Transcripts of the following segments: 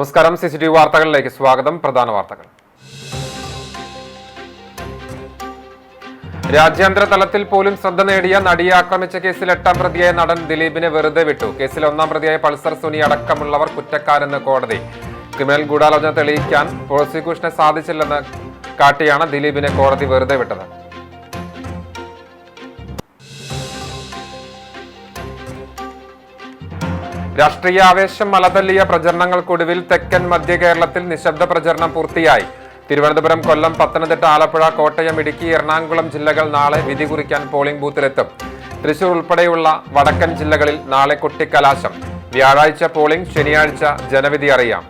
നമസ്കാരം. CCTV വാർത്തകളിലേക്ക് സ്വാഗതം. പ്രധാന വാർത്തകൾ. രാജ്യാന്തര തലത്തിൽ പോലും ശ്രദ്ധ നേടിയ നടിയെ ആക്രമിച്ച കേസിൽ 8ാം പ്രതിയായ നടൻ ദിലീപിനെ വെറുതെ വിട്ടു. കേസിൽ 1ാം പ്രതിയായ പൾസർ സുനി അടക്കമുള്ളവർ കുറ്റക്കാരെന്ന് കോടതി. ക്രിമിനൽ ഗൂഢാലോചന തെളിയിക്കാൻ പ്രോസിക്യൂഷന് സാധിച്ചില്ലെന്ന് കാട്ടിയാണ് ദിലീപിനെ കോടതി വെറുതെ വിട്ടത്. രാഷ്ട്രീയ ആവേശം മലതല്ലിയ പ്രചരണങ്ങൾക്കൊടുവിൽ തെക്കൻ മധ്യ കേരളത്തിൽ നിശബ്ദ പ്രചരണം പൂർത്തിയായി. തിരുവനന്തപുരം, കൊല്ലം, പത്തനംതിട്ട, ആലപ്പുഴ, കോട്ടയം, ഇടുക്കി, എറണാകുളം ജില്ലകൾ നാളെ വിധി കുറിക്കാൻ പോളിംഗ് ബൂത്തിലെത്തും. തൃശൂർ ഉൾപ്പെടെയുള്ള വടക്കൻ ജില്ലകളിൽ നാളെ കൊട്ടിക്കലാശം. വ്യാഴാഴ്ച പോളിംഗ്, ശനിയാഴ്ച ജനവിധി അറിയാം.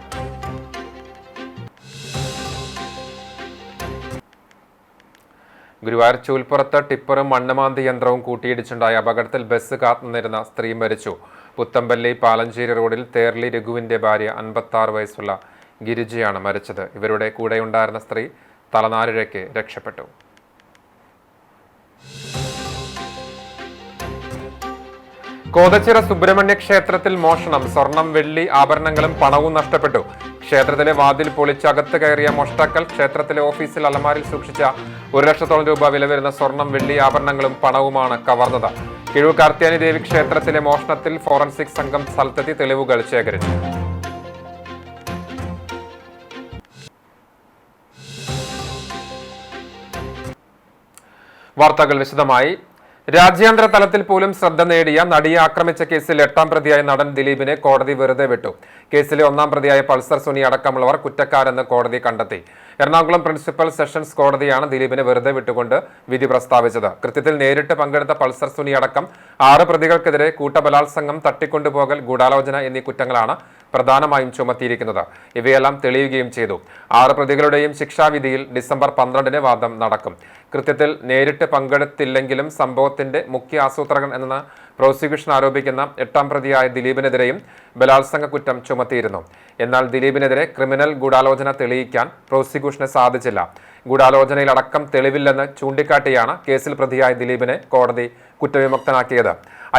ഗുരുവായൂർ ചൂൽപ്പുറത്ത് ടിപ്പറും മണ്ണുമാന്തി യന്ത്രവും കൂട്ടിയിടിച്ചുണ്ടായ അപകടത്തിൽ ബസ് കാത്തുനിന്നിരുന്ന സ്ത്രീ മരിച്ചു. പുത്തമ്പള്ളി പാലഞ്ചേരി റോഡിൽ തേർലി രഘുവിന്റെ ഭാര്യ 56 വയസ്സുള്ള ഗിരിജയാണ് മരിച്ചത്. ഇവരുടെ കൂടെയുണ്ടായിരുന്ന സ്ത്രീ തലനാരിഴയ്ക്ക് രക്ഷപ്പെട്ടു. കോതച്ചിറ സുബ്രഹ്മണ്യ ക്ഷേത്രത്തിൽ മോഷണം. സ്വർണം, വെള്ളി, ആഭരണങ്ങളും പണവും നഷ്ടപ്പെട്ടു. ക്ഷേത്രത്തിലെ വാതിൽ പൊളിച്ചകത്ത് കയറിയ മോഷ്ടാക്കൾ ക്ഷേത്രത്തിലെ ഓഫീസിൽ അലമാരിൽ സൂക്ഷിച്ച 1 ലക്ഷത്തോളം രൂപ വില വരുന്ന സ്വർണം, വെള്ളി, ആഭരണങ്ങളും പണവുമാണ് കവർന്നത്. കിഴൂർ കാർത്യാനി ദേവി ക്ഷേത്രത്തിലെ മോഷണത്തിൽ ഫോറൻസിക് സംഘം സ്ഥലത്തെത്തി തെളിവുകൾ ശേഖരിച്ചു. വാർത്തകൾ വിശദമായി. രാജ്യാന്തര തലത്തിൽ പോലും ശ്രദ്ധ നേടിയ നടിയെ ആക്രമിച്ച കേസിൽ 8ാം പ്രതിയായ നടൻ ദിലീപിനെ കോടതി വെറുതെ വിട്ടു. കേസിലെ 1ാം പ്രതിയായ പൾസർ സുനി അടക്കമുള്ളവർ കുറ്റക്കാരെന്ന് കോടതി കണ്ടെത്തി. എറണാകുളം പ്രിൻസിപ്പൽ സെഷൻസ് കോടതിയാണ് ദിലീപിനെ വെറുതെ വിട്ടുകൊണ്ട് വിധി പ്രസ്താവിച്ചത്. കൃത്യത്തിൽ നേരിട്ട് പങ്കെടുത്ത പൾസർ സുനി അടക്കം 6 പ്രതികൾക്കെതിരെ കൂട്ടബലാത്സംഗം, തട്ടിക്കൊണ്ടുപോകൽ, ഗൂഢാലോചന എന്നീ കുറ്റങ്ങളാണ് പ്രധാനമായും ചുമത്തിയിരിക്കുന്നത്. ഇവയെല്ലാം തെളിയുകയും ചെയ്തു. 6 പ്രതികളുടെയും ശിക്ഷാവിധിയിൽ ഡിസംബർ 12-ന് വാദം നടക്കും. കൃത്യത്തിൽ നേരിട്ട് പങ്കെടുത്തില്ലെങ്കിലും സംഭവത്തിന്റെ മുഖ്യ ആസൂത്രകൻ എന്ന പ്രോസിക്യൂഷൻ ആരോപിക്കുന്ന 8ാം പ്രതിയായ ദിലീപിനെതിരെയും ബലാത്സംഗ കുറ്റം ചുമത്തിയിരുന്നു. എന്നാൽ ദിലീപിനെതിരെ ക്രിമിനൽ ഗൂഢാലോചന തെളിയിക്കാൻ പ്രോസിക്യൂഷന് സാധിച്ചില്ല. ഗൂഢാലോചനയിലടക്കം തെളിവില്ലെന്ന് ചൂണ്ടിക്കാട്ടിയാണ് കേസിൽ പ്രതിയായ ദിലീപിനെ കോടതി കുറ്റവിമുക്തനാക്കിയത്.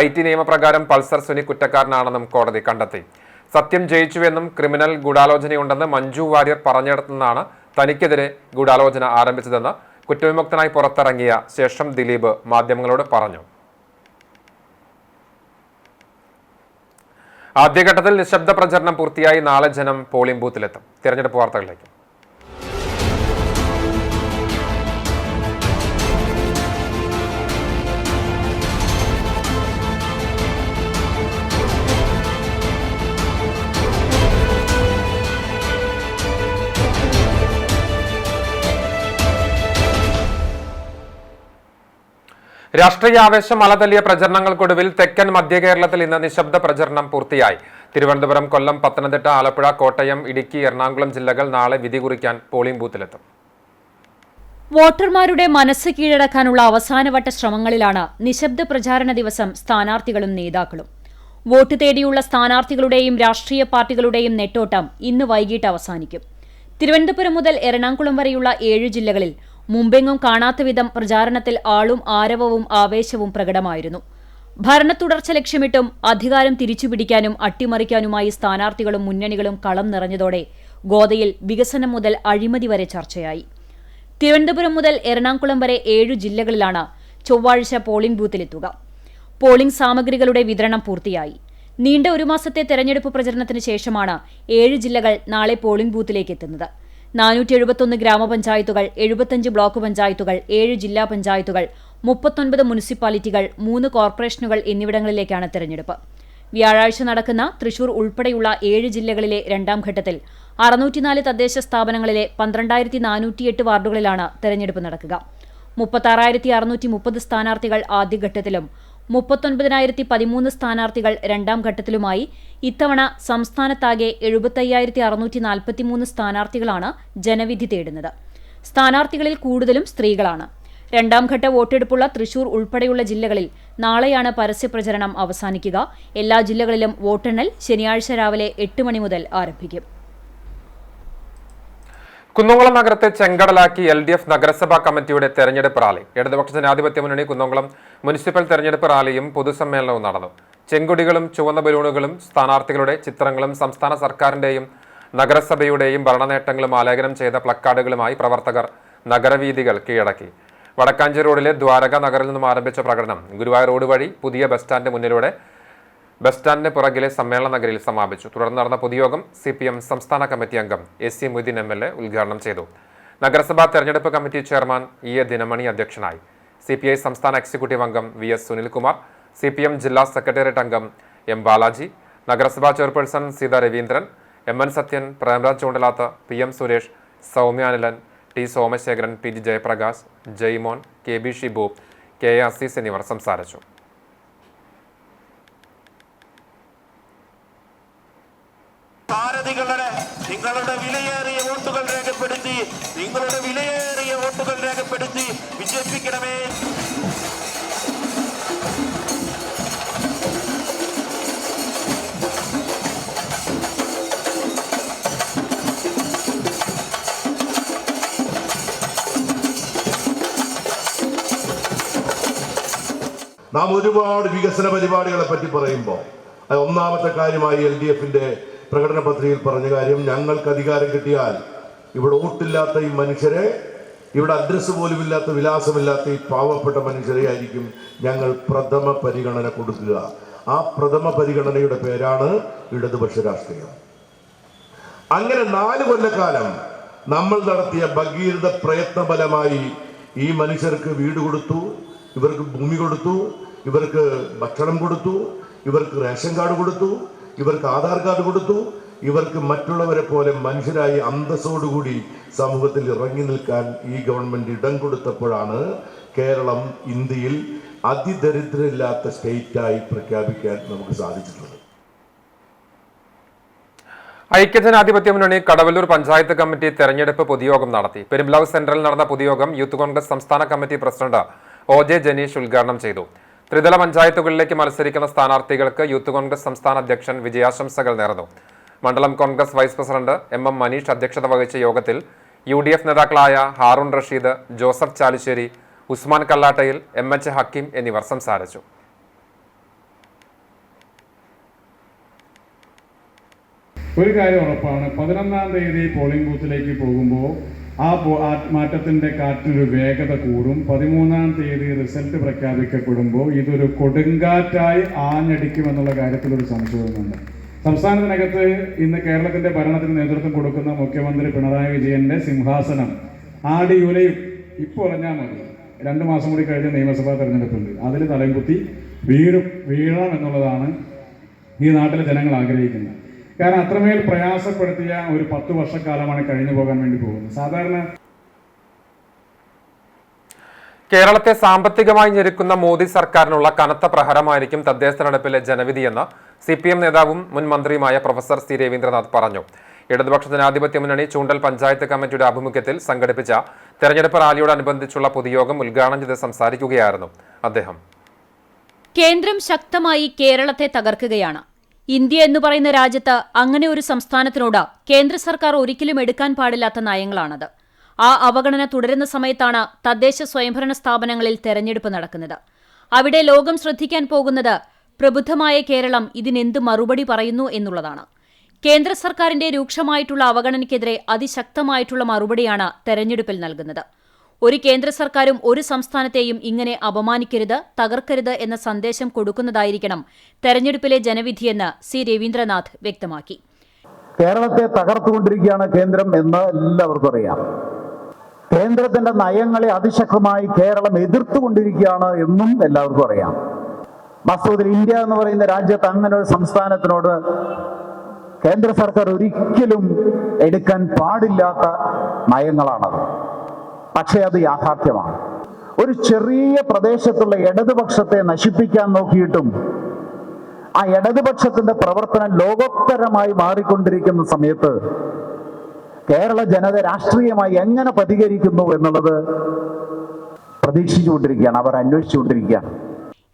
IT നിയമപ്രകാരം പൾസർ സുനി കുറ്റക്കാരനാണെന്നും കോടതി കണ്ടെത്തി. സത്യം ജയിച്ചുവെന്നും ക്രിമിനൽ ഗൂഢാലോചനയുണ്ടെന്ന് മഞ്ജു വാര്യർ പറഞ്ഞിടത്തുനിന്നാണ് തനിക്കെതിരെ ഗൂഢാലോചന ആരംഭിച്ചതെന്ന് കുറ്റവിമുക്തനായി പുറത്തിറങ്ങിയ ശേഷം ദിലീപ് മാധ്യമങ്ങളോട് പറഞ്ഞു. ആദ്യഘട്ടത്തിൽ നിശബ്ദ പ്രചരണം പൂർത്തിയായി. നാളെ ജനം പോളിംഗ് ബൂത്തിലെത്തും. തെരഞ്ഞെടുപ്പ് വാർത്തകളിലേക്ക്. രാഷ്ട്രീയ ആവേശം മലതല്ലിയ പ്രചരണങ്ങൾക്കൊടുവിൽ തെക്കൻ മധ്യ കേരളത്തിൽ ഇന്ന് നിശബ്ദ പ്രചരണം പൂർത്തിയായി. തിരുവനന്തപുരം, കൊല്ലം, പത്തനംതിട്ട, ആലപ്പുഴ, കോട്ടയം, ഇടുക്കി, എറണാകുളം ജില്ലകൾ നാളെ വിധി കുറിക്കാൻ പോളിംഗ് ബൂത്തിലെത്തും. വോട്ടർമാരുടെ മനസ്സ് കീഴടക്കാനുള്ള അവസാനവട്ട ശ്രമങ്ങളിലാണ് നിശബ്ദ പ്രചാരണ ദിവസം സ്ഥാനാർത്ഥികളും നേതാക്കളും. വോട്ട് തേടിയുള്ള സ്ഥാനാർത്ഥികളുടെയും രാഷ്ട്രീയ പാർട്ടികളുടെയും നെട്ടോട്ടം ഇന്ന് വൈകിട്ട് അവസാനിക്കും. തിരുവനന്തപുരം മുതൽ എറണാകുളം വരെയുള്ള 7 ജില്ലകളിൽ മുമ്പെങ്ങും കാണാത്ത വിധം പ്രചാരണത്തിൽ ആളും ആരവവും ആവേശവും പ്രകടമായിരുന്നു. ഭരണത്തുടർച്ച ലക്ഷ്യമിട്ടും അധികാരം തിരിച്ചുപിടിക്കാനും അട്ടിമറിക്കാനുമായി സ്ഥാനാർത്ഥികളും മുന്നണികളും കളം നിറഞ്ഞതോടെ ഗോദയിൽ വികസനം മുതൽ അഴിമതി വരെ ചർച്ചയായി. തിരുവനന്തപുരം മുതൽ എറണാകുളം വരെ 7 ജില്ലകളിലാണ് ചൊവ്വാഴ്ച പോളിംഗ് ബൂത്തിലെത്തുക. പോളിംഗ് സാമഗ്രികളുടെ വിതരണം പൂർത്തിയായി. നീണ്ട 1 മാസത്തെ തെരഞ്ഞെടുപ്പ് പ്രചരണത്തിന് ശേഷമാണ് 7 ജില്ലകൾ നാളെ പോളിംഗ് ബൂത്തിലേക്ക് എത്തുന്നത്. 471 ഗ്രാമപഞ്ചായത്തുകൾ, 75 ബ്ലോക്ക് പഞ്ചായത്തുകൾ, 7 ജില്ലാ പഞ്ചായത്തുകൾ, 39 മുനിസിപ്പാലിറ്റികൾ, 3 കോർപ്പറേഷനുകൾ എന്നിവിടങ്ങളിലേക്കാണ് തെരഞ്ഞെടുപ്പ്. വ്യാഴാഴ്ച നടക്കുന്ന തൃശൂർ ഉൾപ്പെടെയുള്ള 7 ജില്ലകളിലെ 2ാം ഘട്ടത്തിൽ 604 തദ്ദേശ സ്ഥാപനങ്ങളിലെ 12408 വാർഡുകളിലാണ് തെരഞ്ഞെടുപ്പ് നടക്കുക. 36630 സ്ഥാനാർത്ഥികൾ ആദ്യഘട്ടത്തിലും 39013 സ്ഥാനാർത്ഥികൾ 2ാം ഘട്ടത്തിലുമായി ഇത്തവണ സംസ്ഥാനത്താകെ 75643 സ്ഥാനാർത്ഥികളാണ് ജനവിധി തേടുന്നത്. സ്ഥാനാർത്ഥികളിൽ കൂടുതലും സ്ത്രീകളാണ്. 2ാം ഘട്ട വോട്ടെടുപ്പുള്ള തൃശൂർ ഉൾപ്പെടെയുള്ള ജില്ലകളിൽ നാളെയാണ് പരസ്യപ്രചരണം അവസാനിക്കുക. എല്ലാ ജില്ലകളിലും വോട്ടെണ്ണൽ ശനിയാഴ്ച രാവിലെ 8 മണി മുതൽ ആരംഭിക്കും. കുന്നംകുളം നഗരത്തെ ചെങ്കടലാക്കി LDF നഗരസഭാ കമ്മിറ്റിയുടെ തെരഞ്ഞെടുപ്പ് റാലി. ഇടതുപക്ഷ ജനാധിപത്യ മുന്നണി കുന്നംകുളം മുനിസിപ്പൽ തെരഞ്ഞെടുപ്പ് റാലിയും പൊതുസമ്മേളനവും നടന്നു. ചെങ്കൊടികളും ചുവന്ന ബലൂണുകളും സ്ഥാനാർത്ഥികളുടെ ചിത്രങ്ങളും സംസ്ഥാന സർക്കാരിന്റെയും നഗരസഭയുടെയും ഭരണനേട്ടങ്ങളും ആലേഖനം ചെയ്ത പ്ലക്കാർഡുകളുമായി പ്രവർത്തകർ നഗരവീഥികൾ കീഴടക്കി. വടക്കാഞ്ചേരി റോഡിലെ ദ്വാരക നഗറിൽ നിന്നും ആരംഭിച്ച പ്രകടനം ഗുരുവായൂർ റോഡ് വഴി പുതിയ ബസ് സ്റ്റാൻഡ് മുന്നിലൂടെ ബസ് സ്റ്റാൻഡിന് പുറകിലെ സമ്മേളന നഗരിയിൽ സമാപിച്ചു. തുടർന്ന് നടന്ന പൊതുയോഗം CPM സംസ്ഥാന കമ്മിറ്റി അംഗം AC മൊയ്തീൻ MLA ഉദ്ഘാടനം ചെയ്തു. നഗരസഭാ തെരഞ്ഞെടുപ്പ് കമ്മിറ്റി ചെയർമാൻ EA ദിനമണി അധ്യക്ഷനായി. CPI സംസ്ഥാന എക്സിക്യൂട്ടീവ് അംഗം VS സുനിൽകുമാർ, CPM ജില്ലാ സെക്രട്ടേറിയറ്റ് അംഗം M ബാലാജി, നഗരസഭാ chairperson Seetha Raveendran, MN Sathyan, Premraj Choondalath, PM Suresh, Soumyanilan, T Somasekharan, PG Jayaprakash, Jaimon, KB Shibu, KA Azeez എന്നിവർ സംസാരിച്ചു. നിങ്ങളുടെ വിലയേറിയ വോട്ടുകൾ രേഖപ്പെടുത്തി വിജയിപ്പിക്കണമേ. നാം ഒരുപാട് വികസന പരിപാടികളെ പറ്റി പറയുമ്പോൾ ഒന്നാമത്തെ കാര്യമായി LDF-ന്റെ പ്രകടന പത്രികയിൽ പറഞ്ഞ കാര്യം, ഞങ്ങൾക്ക് അധികാരം കിട്ടിയാൽ ഇവിടെ വോട്ടില്ലാത്ത ഈ മനുഷ്യരെ, ഇവിടെ അഡ്രസ്സ് പോലും ഇല്ലാത്ത, വിലാസമില്ലാത്ത ഈ പാവപ്പെട്ട മനുഷ്യരെ ആയിരിക്കും ഞങ്ങൾ പ്രഥമ പരിഗണന കൊടുക്കുക. ആ പ്രഥമ പരിഗണനയുടെ പേരാണ് ഇടതുപക്ഷ രാഷ്ട്രീയം. അങ്ങനെ 4 കൊല്ലക്കാലം നമ്മൾ നടത്തിയ ഭഗീരഥ പ്രയത്നഫലമായി ഈ മനുഷ്യർക്ക് വീട് കൊടുത്തു, ഇവർക്ക് ഭൂമി കൊടുത്തു, ഇവർക്ക് ഭക്ഷണം കൊടുത്തു, ഇവർക്ക് റേഷൻ കാർഡ് കൊടുത്തു, ഇവർക്ക് ആധാർ കാർഡ് കൊടുത്തു, ഇവർക്ക് മറ്റുള്ളവരെ പോലെ മനുഷ്യരായി അന്തസ്സോടുകൂടി സമൂഹത്തിൽ ഇറങ്ങി നിൽക്കാൻ ഈ ഗവൺമെന്റ് ഇടം കൊടുത്തപ്പോഴാണ് കേരളം ഇന്ത്യയിൽ അതിദരിദ്രമില്ലാത്ത സ്റ്റേറ്റായി പ്രഖ്യാപിക്കാൻ നമുക്ക് സാധിച്ചിട്ടുള്ളത്. ഐക്യജനാധിപത്യ മുന്നണി കടവല്ലൂർ പഞ്ചായത്ത് കമ്മിറ്റി തെരഞ്ഞെടുപ്പ് പൊതുയോഗം നടത്തി. പെരുമ്പ്ലാവ് സെന്ററിൽ നടന്ന പൊതുയോഗം യൂത്ത് കോൺഗ്രസ് സംസ്ഥാന കമ്മിറ്റി പ്രസിഡന്റ് OJ ജനീഷ് ഉദ്ഘാടനം ചെയ്തു. ത്രിതല പഞ്ചായത്തുകളിലേക്ക് മത്സരിക്കുന്ന സ്ഥാനാർത്ഥികൾക്ക് യൂത്ത് കോൺഗ്രസ് സംസ്ഥാന അധ്യക്ഷൻ വിജയാശംസകൾ നേർന്നു. മണ്ഡലം Congress vice president MM Manish അധ്യക്ഷത വഹിച്ച യോഗത്തിൽ UDF നേതാക്കളായ ഹാറൂൺ റഷീദ്, ജോസഫ് ചാലിശ്ശേരി, ഉസ്മാൻ കല്ലാട്ടയിൽ, MH ഹക്കീം എന്നിവർ സംസാരിച്ചു. ഒരു കാര്യം ഉറപ്പാണ്, 11-ാം തീയതി പോളിംഗ് ബൂത്തിലേക്ക് പോകുമ്പോൾ ആ മാറ്റത്തിൻ്റെ കാറ്റിനൊരു വേഗത കൂടും. 13-ാം തീയതി റിസൾട്ട് പ്രഖ്യാപിക്കപ്പെടുമ്പോൾ ഇതൊരു കൊടുങ്കാറ്റായി ആഞ്ഞടിക്കുമെന്നുള്ള കാര്യത്തിലൊരു സംശയവുമുണ്ട്. സംസ്ഥാനത്തിനകത്ത് ഇന്ന് കേരളത്തിൻ്റെ ഭരണത്തിന് നേതൃത്വം കൊടുക്കുന്ന മുഖ്യമന്ത്രി പിണറായി വിജയൻ്റെ സിംഹാസനം ആടിയുലയും ഇപ്പോൾ പറഞ്ഞാൽ മതി. 2 മാസം കൂടി കഴിഞ്ഞ നിയമസഭാ തെരഞ്ഞെടുപ്പുണ്ട്, അതിൽ തലയും കുത്തി വീഴണം എന്നുള്ളതാണ് ഈ നാട്ടിലെ ജനങ്ങൾ ആഗ്രഹിക്കുന്നത്. കാരണം അത്രമേൽ പ്രയാസപ്പെടുത്തിയ ഒരു 10 വർഷക്കാലമാണ് കഴിഞ്ഞു പോകാൻ വേണ്ടി പോകുന്നത്. സാധാരണ കേരളത്തെ സാമ്പത്തികമായി ഞെരുക്കുന്ന മോദി സർക്കാരിനുള്ള കനത്ത പ്രഹരമായിരിക്കും തദ്ദേശ തെരഞ്ഞെടുപ്പിലെ ജനവിധിയെന്ന് CPM നേതാവും മുൻ മന്ത്രിയുമായ പ്രൊഫസർ C രവീന്ദ്രനാഥ് പറഞ്ഞു. ഇടതുപക്ഷ ജനാധിപത്യ മുന്നണി ചൂണ്ടൽ പഞ്ചായത്ത് കമ്മിറ്റിയുടെ ആഭിമുഖ്യത്തിൽ സംഘടിപ്പിച്ച തെരഞ്ഞെടുപ്പ് റാലിയോടനുബന്ധിച്ചുള്ള പൊതുയോഗം ഉദ്ഘാടനം ചെയ്ത് സംസാരിക്കുകയായിരുന്നു അദ്ദേഹം. കേന്ദ്രം ശക്തമായി കേരളത്തെ തകർക്കുകയാണ്. ഇന്ത്യ എന്ന് പറയുന്ന രാജ്യത്ത് അങ്ങനെ ഒരു സംസ്ഥാനത്തിനോട് കേന്ദ്ര സർക്കാർ ഒരിക്കലും എടുക്കാൻ പാടില്ലാത്ത നയങ്ങളാണത്. ആ അവഗണന തുടരുന്ന സമയത്താണ് തദ്ദേശ സ്വയംഭരണ സ്ഥാപനങ്ങളിൽ തെരഞ്ഞെടുപ്പ് നടക്കുന്നത്. അവിടെ ലോകം ശ്രദ്ധിക്കാൻ പോകുന്നത് പ്രബുദ്ധമായ കേരളം ഇതിനെന്ത് മറുപടി പറയുന്നു എന്നുള്ളതാണ്. കേന്ദ്ര സർക്കാരിന്റെ രൂക്ഷമായിട്ടുള്ള അവഗണനയ്ക്കെതിരെ അതിശക്തമായിട്ടുള്ള മറുപടിയാണ് തെരഞ്ഞെടുപ്പിൽ നൽകുന്നത്. ഒരു കേന്ദ്ര സർക്കാരും ഒരു സംസ്ഥാനത്തെയും ഇങ്ങനെ അപമാനിക്കരുത്, തകർക്കരുത് എന്ന സന്ദേശം കൊടുക്കുന്നതായിരിക്കണം തെരഞ്ഞെടുപ്പിലെ ജനവിധിയെന്ന് C രവീന്ദ്രനാഥ് വ്യക്തമാക്കി. കേരളത്തെ തകർത്തുകൊണ്ടിരിക്കുകയാണ് കേന്ദ്രം എന്ന് എല്ലാവർക്കും അറിയാം. കേന്ദ്രത്തിന്റെ നയങ്ങളെ അതിശക്തമായി കേരളം എതിർത്തുകൊണ്ടിരിക്കുകയാണ് എന്നും എല്ലാവർക്കും അറിയാം. വാസ്തവത്തിൽ ഇന്ത്യ എന്ന് പറയുന്ന രാജ്യത്ത് അങ്ങനെ ഒരു സംസ്ഥാനത്തിനോട് കേന്ദ്ര സർക്കാർ ഒരിക്കലും എടുക്കാൻ പാടില്ലാത്ത നയങ്ങളാണത്. പക്ഷേ അത് യാഥാർത്ഥ്യമാണ്. ഒരു ചെറിയ പ്രദേശത്തുള്ള ഇടതുപക്ഷത്തെ നശിപ്പിക്കാൻ നോക്കിയിട്ടും ആ ഇടതുപക്ഷത്തിന്റെ പ്രവർത്തനം ലോകോത്തരമായി മാറിക്കൊണ്ടിരിക്കുന്ന സമയത്ത് കേരള ജനത രാഷ്ട്രീയമായി എങ്ങനെ പ്രതികരിക്കുന്നു എന്നുള്ളത് പ്രതീക്ഷിച്ചുകൊണ്ടിരിക്കുകയാണ്, അവർ അന്വേഷിച്ചുകൊണ്ടിരിക്കുകയാണ്.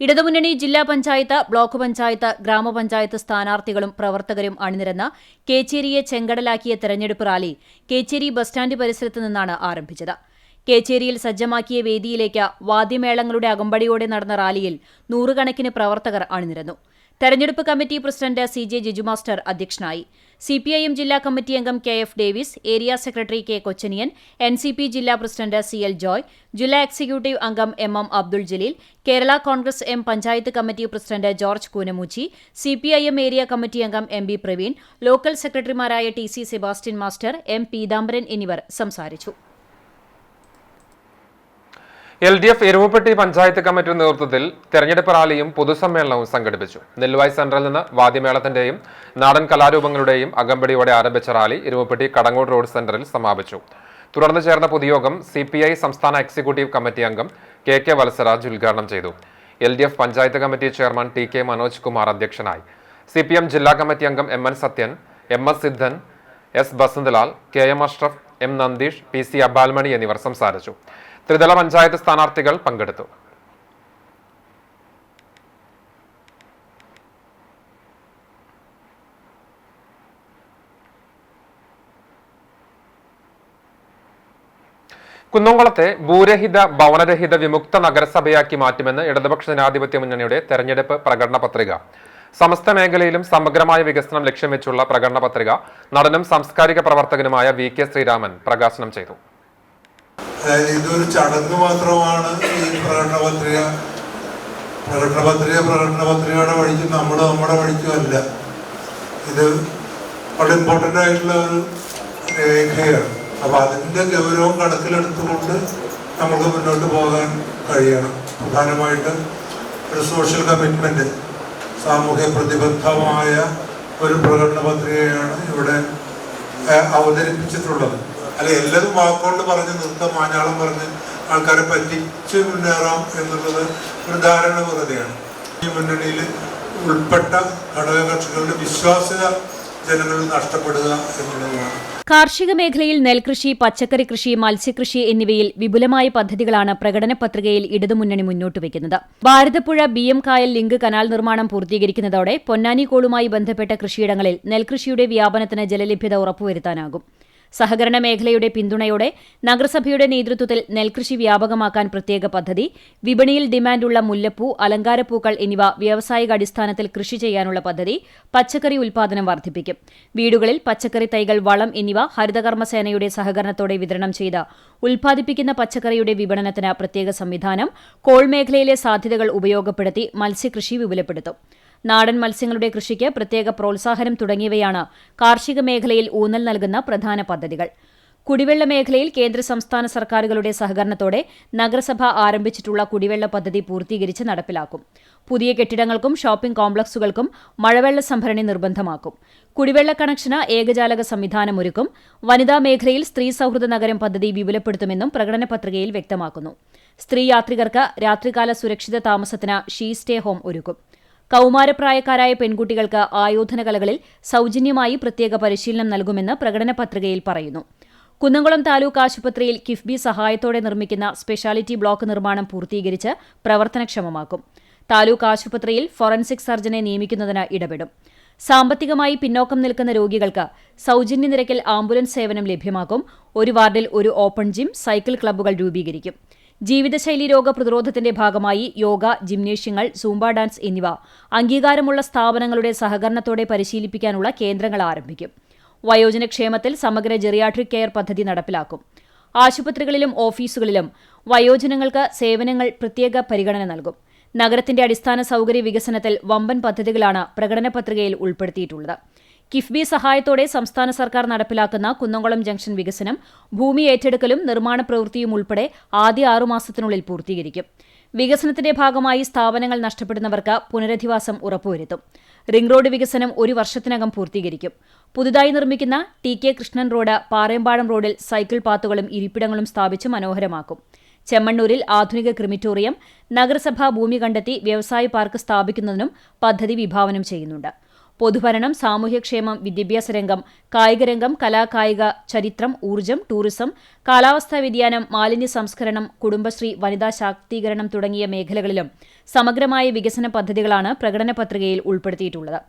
ഇടതുമുന്നണി ജില്ലാ പഞ്ചായത്ത്, ബ്ലോക്ക് പഞ്ചായത്ത്, ഗ്രാമപഞ്ചായത്ത് സ്ഥാനാർത്ഥികളും പ്രവർത്തകരും അണിനിരന്ന് കേച്ചേരിയെ ചെങ്കടലാക്കിയ തെരഞ്ഞെടുപ്പ് റാലി കേച്ചേരി ബസ് സ്റ്റാൻഡ് പരിസരത്ത് നിന്നാണ് ആരംഭിച്ചത്. കേച്ചേരിയിൽ സജ്ജമാക്കിയ വേദിയിലേക്ക് വാദ്യമേളങ്ങളുടെ അകമ്പടിയോടെ നടന്ന റാലിയിൽ 100 കണക്കിന് പ്രവർത്തകർ അണിനിരന്നു. തെരഞ്ഞെടുപ്പ് committee president CJ Jiju master അധ്യക്ഷനായി. CPIM ജില്ലാ കമ്മിറ്റി അംഗം KF Davis, area secretary K Kochaniyan, NCP ജില്ലാ പ്രസിഡന്റ് CL ജോയ്, ജില്ലാ എക്സിക്യൂട്ടീവ് അംഗം MM Abdul Jaleel, Kerala Congress M panchayat committee president George Koonammoochi, CPIM area committee അംഗം MB പ്രവീൺ, ലോക്കൽ സെക്രട്ടറിമാരായ TC Sebastian master, M Peethambaran എന്നിവർ സംസാരിച്ചു. LDF എരുമപ്പെട്ടി പഞ്ചായത്ത് കമ്മിറ്റിയുടെ നേതൃത്വത്തിൽ തെരഞ്ഞെടുപ്പ് റാലിയും പൊതുസമ്മേളനവും സംഘടിപ്പിച്ചു. നെല്ലുവായ് സെന്ററിൽ നിന്ന് വാദ്യമേളത്തിന്റെയും നാടൻ കലാരൂപങ്ങളുടെയും അകമ്പടിയോടെ ആരംഭിച്ച റാലി എരുമപ്പെട്ടി കടങ്ങോട് റോഡ് സെന്ററിൽ സമാപിച്ചു. തുടർന്ന് ചേർന്ന പൊതുയോഗം CPI സംസ്ഥാന എക്സിക്യൂട്ടീവ് കമ്മിറ്റി അംഗം KK വത്സരാജ് ഉദ്ഘാടനം ചെയ്തു. LDF panchayat committee chairman TK Manoj Kumar അധ്യക്ഷനായി. CPM ജില്ലാ കമ്മിറ്റി അംഗം MN Sathyan, MS സിദ്ധൻ, S Basanthalal, KM Ashraf, M Nandeesh, PC അബാൽമണി എന്നിവർ സംസാരിച്ചു. ത്രിതല പഞ്ചായത്ത് സ്ഥാനാർത്ഥികൾ പങ്കെടുത്തു. കുന്നംകുളത്തെ ഭൂരഹിത ഭവനരഹിത വിമുക്ത നഗരസഭയാക്കി മാറ്റുമെന്ന് ഇടതുപക്ഷ ജനാധിപത്യ മുന്നണിയുടെ തെരഞ്ഞെടുപ്പ് പ്രകടന പത്രിക. സമസ്ത മേഖലയിലും സമഗ്രമായ വികസനം ലക്ഷ്യം വെച്ചുള്ള പ്രകടന പത്രിക നടനും സാംസ്കാരിക പ്രവർത്തകനുമായ VK ശ്രീരാമൻ പ്രകാശനം ചെയ്തു. ഇതൊരു ചടങ്ങ് മാത്രമാണ് ഈ പ്രകടന പത്രികയുടെ വഴിക്ക് നമ്മുടെ വഴിക്കുമല്ല. ഇത് വളരെ ഇമ്പോർട്ടൻ്റ് ആയിട്ടുള്ള ഒരു രേഖയാണ്. അപ്പം അതിൻ്റെ ഗൗരവം കണക്കിലെടുത്തുകൊണ്ട് നമുക്ക് മുന്നോട്ട് പോകാൻ കഴിയണം. പ്രധാനമായിട്ട് ഒരു സോഷ്യൽ കമ്മിറ്റ്മെൻറ്റ്, സാമൂഹ്യ പ്രതിബദ്ധമായ ഒരു പ്രകടന പത്രികയാണ് ഇവിടെ അവതരിപ്പിച്ചിട്ടുള്ളത്. അല്ലെ എല്ലാവരും വാക്കുകൊണ്ട് പറഞ്ഞ് നിർത്താം, മാഞ്ഞാളം പറഞ്ഞ് ആൾക്കാരെ പറ്റിച്ച് മുന്നേറാം എന്നുള്ളത് ഒരു ധാരണ വെറുതെയാണ്. ഈ മുന്നണിയിൽ ഉൾപ്പെട്ട ഘടകകക്ഷികളുടെ വിശ്വാസ്യത ജനങ്ങളിൽ നഷ്ടപ്പെടുക എന്നുള്ളതാണ്. കാർഷിക മേഖലയിൽ നെൽകൃഷി, പച്ചക്കറി കൃഷി, മത്സ്യകൃഷി എന്നിവയിൽ വിപുലമായ പദ്ധതികളാണ് പ്രകടന പത്രികയിൽ ഇടതുമുന്നണി മുന്നോട്ടുവയ്ക്കുന്നത്. ഭാരതപ്പുഴ BM കായൽ ലിങ്ക് കനാൽ നിർമ്മാണം പൂർത്തീകരിക്കുന്നതോടെ പൊന്നാനി കോളുമായി ബന്ധപ്പെട്ട കൃഷിയിടങ്ങളിൽ നെൽകൃഷിയുടെ വ്യാപനത്തിന് ജലലഭ്യത ഉറപ്പുവരുത്താനാകും. സഹകരണ മേഖലയുടെ പിന്തുണയോടെ നഗരസഭയുടെ നേതൃത്വത്തിൽ നെൽകൃഷി വ്യാപകമാക്കാൻ പ്രത്യേക പദ്ധതി, വിപണിയിൽ ഡിമാൻഡുള്ള മുല്ലപ്പൂ, അലങ്കാരപ്പൂക്കൾ എന്നിവ വ്യാവസായിക അടിസ്ഥാനത്തിൽ കൃഷി ചെയ്യാനുള്ള പദ്ധതി, പച്ചക്കറി ഉൽപ്പാദനം വർദ്ധിപ്പിക്കും. വീടുകളിൽ പച്ചക്കറി തൈകൾ, വളം എന്നിവ ഹരിതകർമ്മസേനയുടെ സഹകരണത്തോടെ വിതരണം ചെയ്ത് ഉൽപ്പാദിപ്പിക്കുന്ന പച്ചക്കറിയുടെ വിപണനത്തിന് പ്രത്യേക സംവിധാനം, കോൾ മേഖലയിലെ സാധ്യതകൾ ഉപയോഗപ്പെടുത്തി മത്സ്യകൃഷി വിപുലപ്പെടുത്തും. നാടൻ മത്സ്യങ്ങളുടെ കൃഷിക്ക് പ്രത്യേക പ്രോത്സാഹനം തുടങ്ങിയവയാണ് കാർഷിക മേഖലയിൽ ഊന്നൽ നൽകുന്ന പ്രധാന പദ്ധതികൾ. കുടിവെള്ള മേഖലയിൽ കേന്ദ്ര സംസ്ഥാന സർക്കാരുകളുടെ സഹകരണത്തോടെ നഗരസഭ ആരംഭിച്ചിട്ടുള്ള കുടിവെള്ള പദ്ധതി പൂർത്തീകരിച്ച് നടപ്പിലാക്കും. പുതിയ കെട്ടിടങ്ങൾക്കും ഷോപ്പിംഗ് കോംപ്ലക്സുകൾക്കും മഴവെള്ള സംഭരണി നിർബന്ധമാക്കും. കുടിവെള്ള കണക്ഷന് ഏകജാലക സംവിധാനമൊരുക്കും. വനിതാ മേഖലയിൽ സ്ത്രീ സൌഹൃദ നഗരം പദ്ധതി വിപുലപ്പെടുത്തുമെന്നും പ്രകടന പത്രികയിൽ വ്യക്തമാക്കുന്നു. സ്ത്രീ യാത്രികർക്ക് രാത്രികാല സുരക്ഷിത താമസത്തിന് ഷീ സ്റ്റേ ഹോം ഒരുക്കും. കൌമാരപ്രായക്കാരായ പെൺകുട്ടികൾക്ക് ആയോധന കലകളിൽ സൌജന്യമായി പ്രത്യേക പരിശീലനം നൽകുമെന്ന് പ്രകടന പത്രികയിൽ പറയുന്നു. കുന്നംകുളം താലൂക്ക് ആശുപത്രിയിൽ കിഫ്ബി സഹായത്തോടെ നിർമ്മിക്കുന്ന സ്പെഷ്യാലിറ്റി ബ്ലോക്ക് നിർമ്മാണം പൂർത്തീകരിച്ച് പ്രവർത്തനക്ഷമമാക്കും. താലൂക്ക് ആശുപത്രിയിൽ ഫോറൻസിക് സർജനെ നിയമിക്കുന്നതിന് ഇടപെടും. സാമ്പത്തികമായി പിന്നോക്കം നിൽക്കുന്ന രോഗികൾക്ക് സൌജന്യ നിരക്കിൽ ആംബുലൻസ് സേവനം ലഭ്യമാക്കും. ഒരു വാർഡിൽ ഒരു ഓപ്പൺ ജിം, സൈക്കിൾ ക്ലബ്ബുകൾ രൂപീകരിക്കും. ജീവിതശൈലി രോഗ പ്രതിരോധത്തിന്റെ ഭാഗമായി യോഗ, ജിംനേഷ്യങ്ങൾ, സൂംബ ഡാൻസ് എന്നിവ അംഗീകാരമുള്ള സ്ഥാപനങ്ങളുടെ സഹകരണത്തോടെ പരിശീലിപ്പിക്കാനുള്ള കേന്ദ്രങ്ങൾ ആരംഭിക്കും. വയോജനക്ഷേമത്തിൽ സമഗ്ര ജെറിയാട്രിക് കെയർ പദ്ധതി നടപ്പിലാക്കും. ആശുപത്രികളിലും ഓഫീസുകളിലും വയോജനങ്ങൾക്ക് സേവനങ്ങൾ പ്രത്യേക പരിഗണന നൽകും. നഗരത്തിന്റെ അടിസ്ഥാന സൌകര്യ വികസനത്തിൽ വമ്പൻ പദ്ധതികളാണ് പ്രകടന പത്രികയിൽ ഉൾപ്പെടുത്തിയിട്ടുള്ളത്. കിഫ്ബി സഹായത്തോടെ സംസ്ഥാന സർക്കാർ നടപ്പിലാക്കുന്ന കുന്നംകുളം ജംഗ്ഷൻ വികസനം, ഭൂമി ഏറ്റെടുക്കലും നിർമ്മാണ പ്രവൃത്തിയും ഉൾപ്പെടെ ആദ്യ 6 മാസത്തിനുള്ളിൽ പൂർത്തീകരിക്കും. വികസനത്തിന്റെ ഭാഗമായി സ്ഥാപനങ്ങൾ നഷ്ടപ്പെടുന്നവർക്ക് പുനരധിവാസം ഉറപ്പുവരുത്തും. റിംഗ് റോഡ് വികസനം 1 വർഷത്തിനകം പൂർത്തീകരിക്കും. പുതുതായി നിർമ്മിക്കുന്ന TK കൃഷ്ണൻ റോഡ്, പാറേമ്പാടം റോഡിൽ സൈക്കിൾ പാത്തുകളും ഇരിപ്പിടങ്ങളും സ്ഥാപിച്ച് മനോഹരമാക്കും. ചെമ്മണ്ണൂരിൽ ആധുനിക ക്രിമിറ്റോറിയം, നഗരസഭാ ഭൂമി കണ്ടെത്തി വ്യവസായ പാർക്ക് സ്ഥാപിക്കുന്നതിനും പദ്ധതി വിഭാവനം ചെയ്യുന്നുണ്ട്. പൊതുഭരണം, സാമൂഹ്യക്ഷേമം, വിദ്യാഭ്യാസ രംഗം, കായികരംഗം, കലാകായിക, ചരിത്രം, ഊർജ്ജം, ടൂറിസം, കാലാവസ്ഥാ വ്യതിയാനം, മാലിന്യ സംസ്കരണം, കുടുംബശ്രീ, വനിതാ ശാക്തീകരണം തുടങ്ങിയ മേഖലകളിലും സമഗ്രമായ വികസന പദ്ധതികളാണ് പ്രകടന പത്രികയിൽ ഉൾപ്പെടുത്തിയിട്ടുള്ളത്.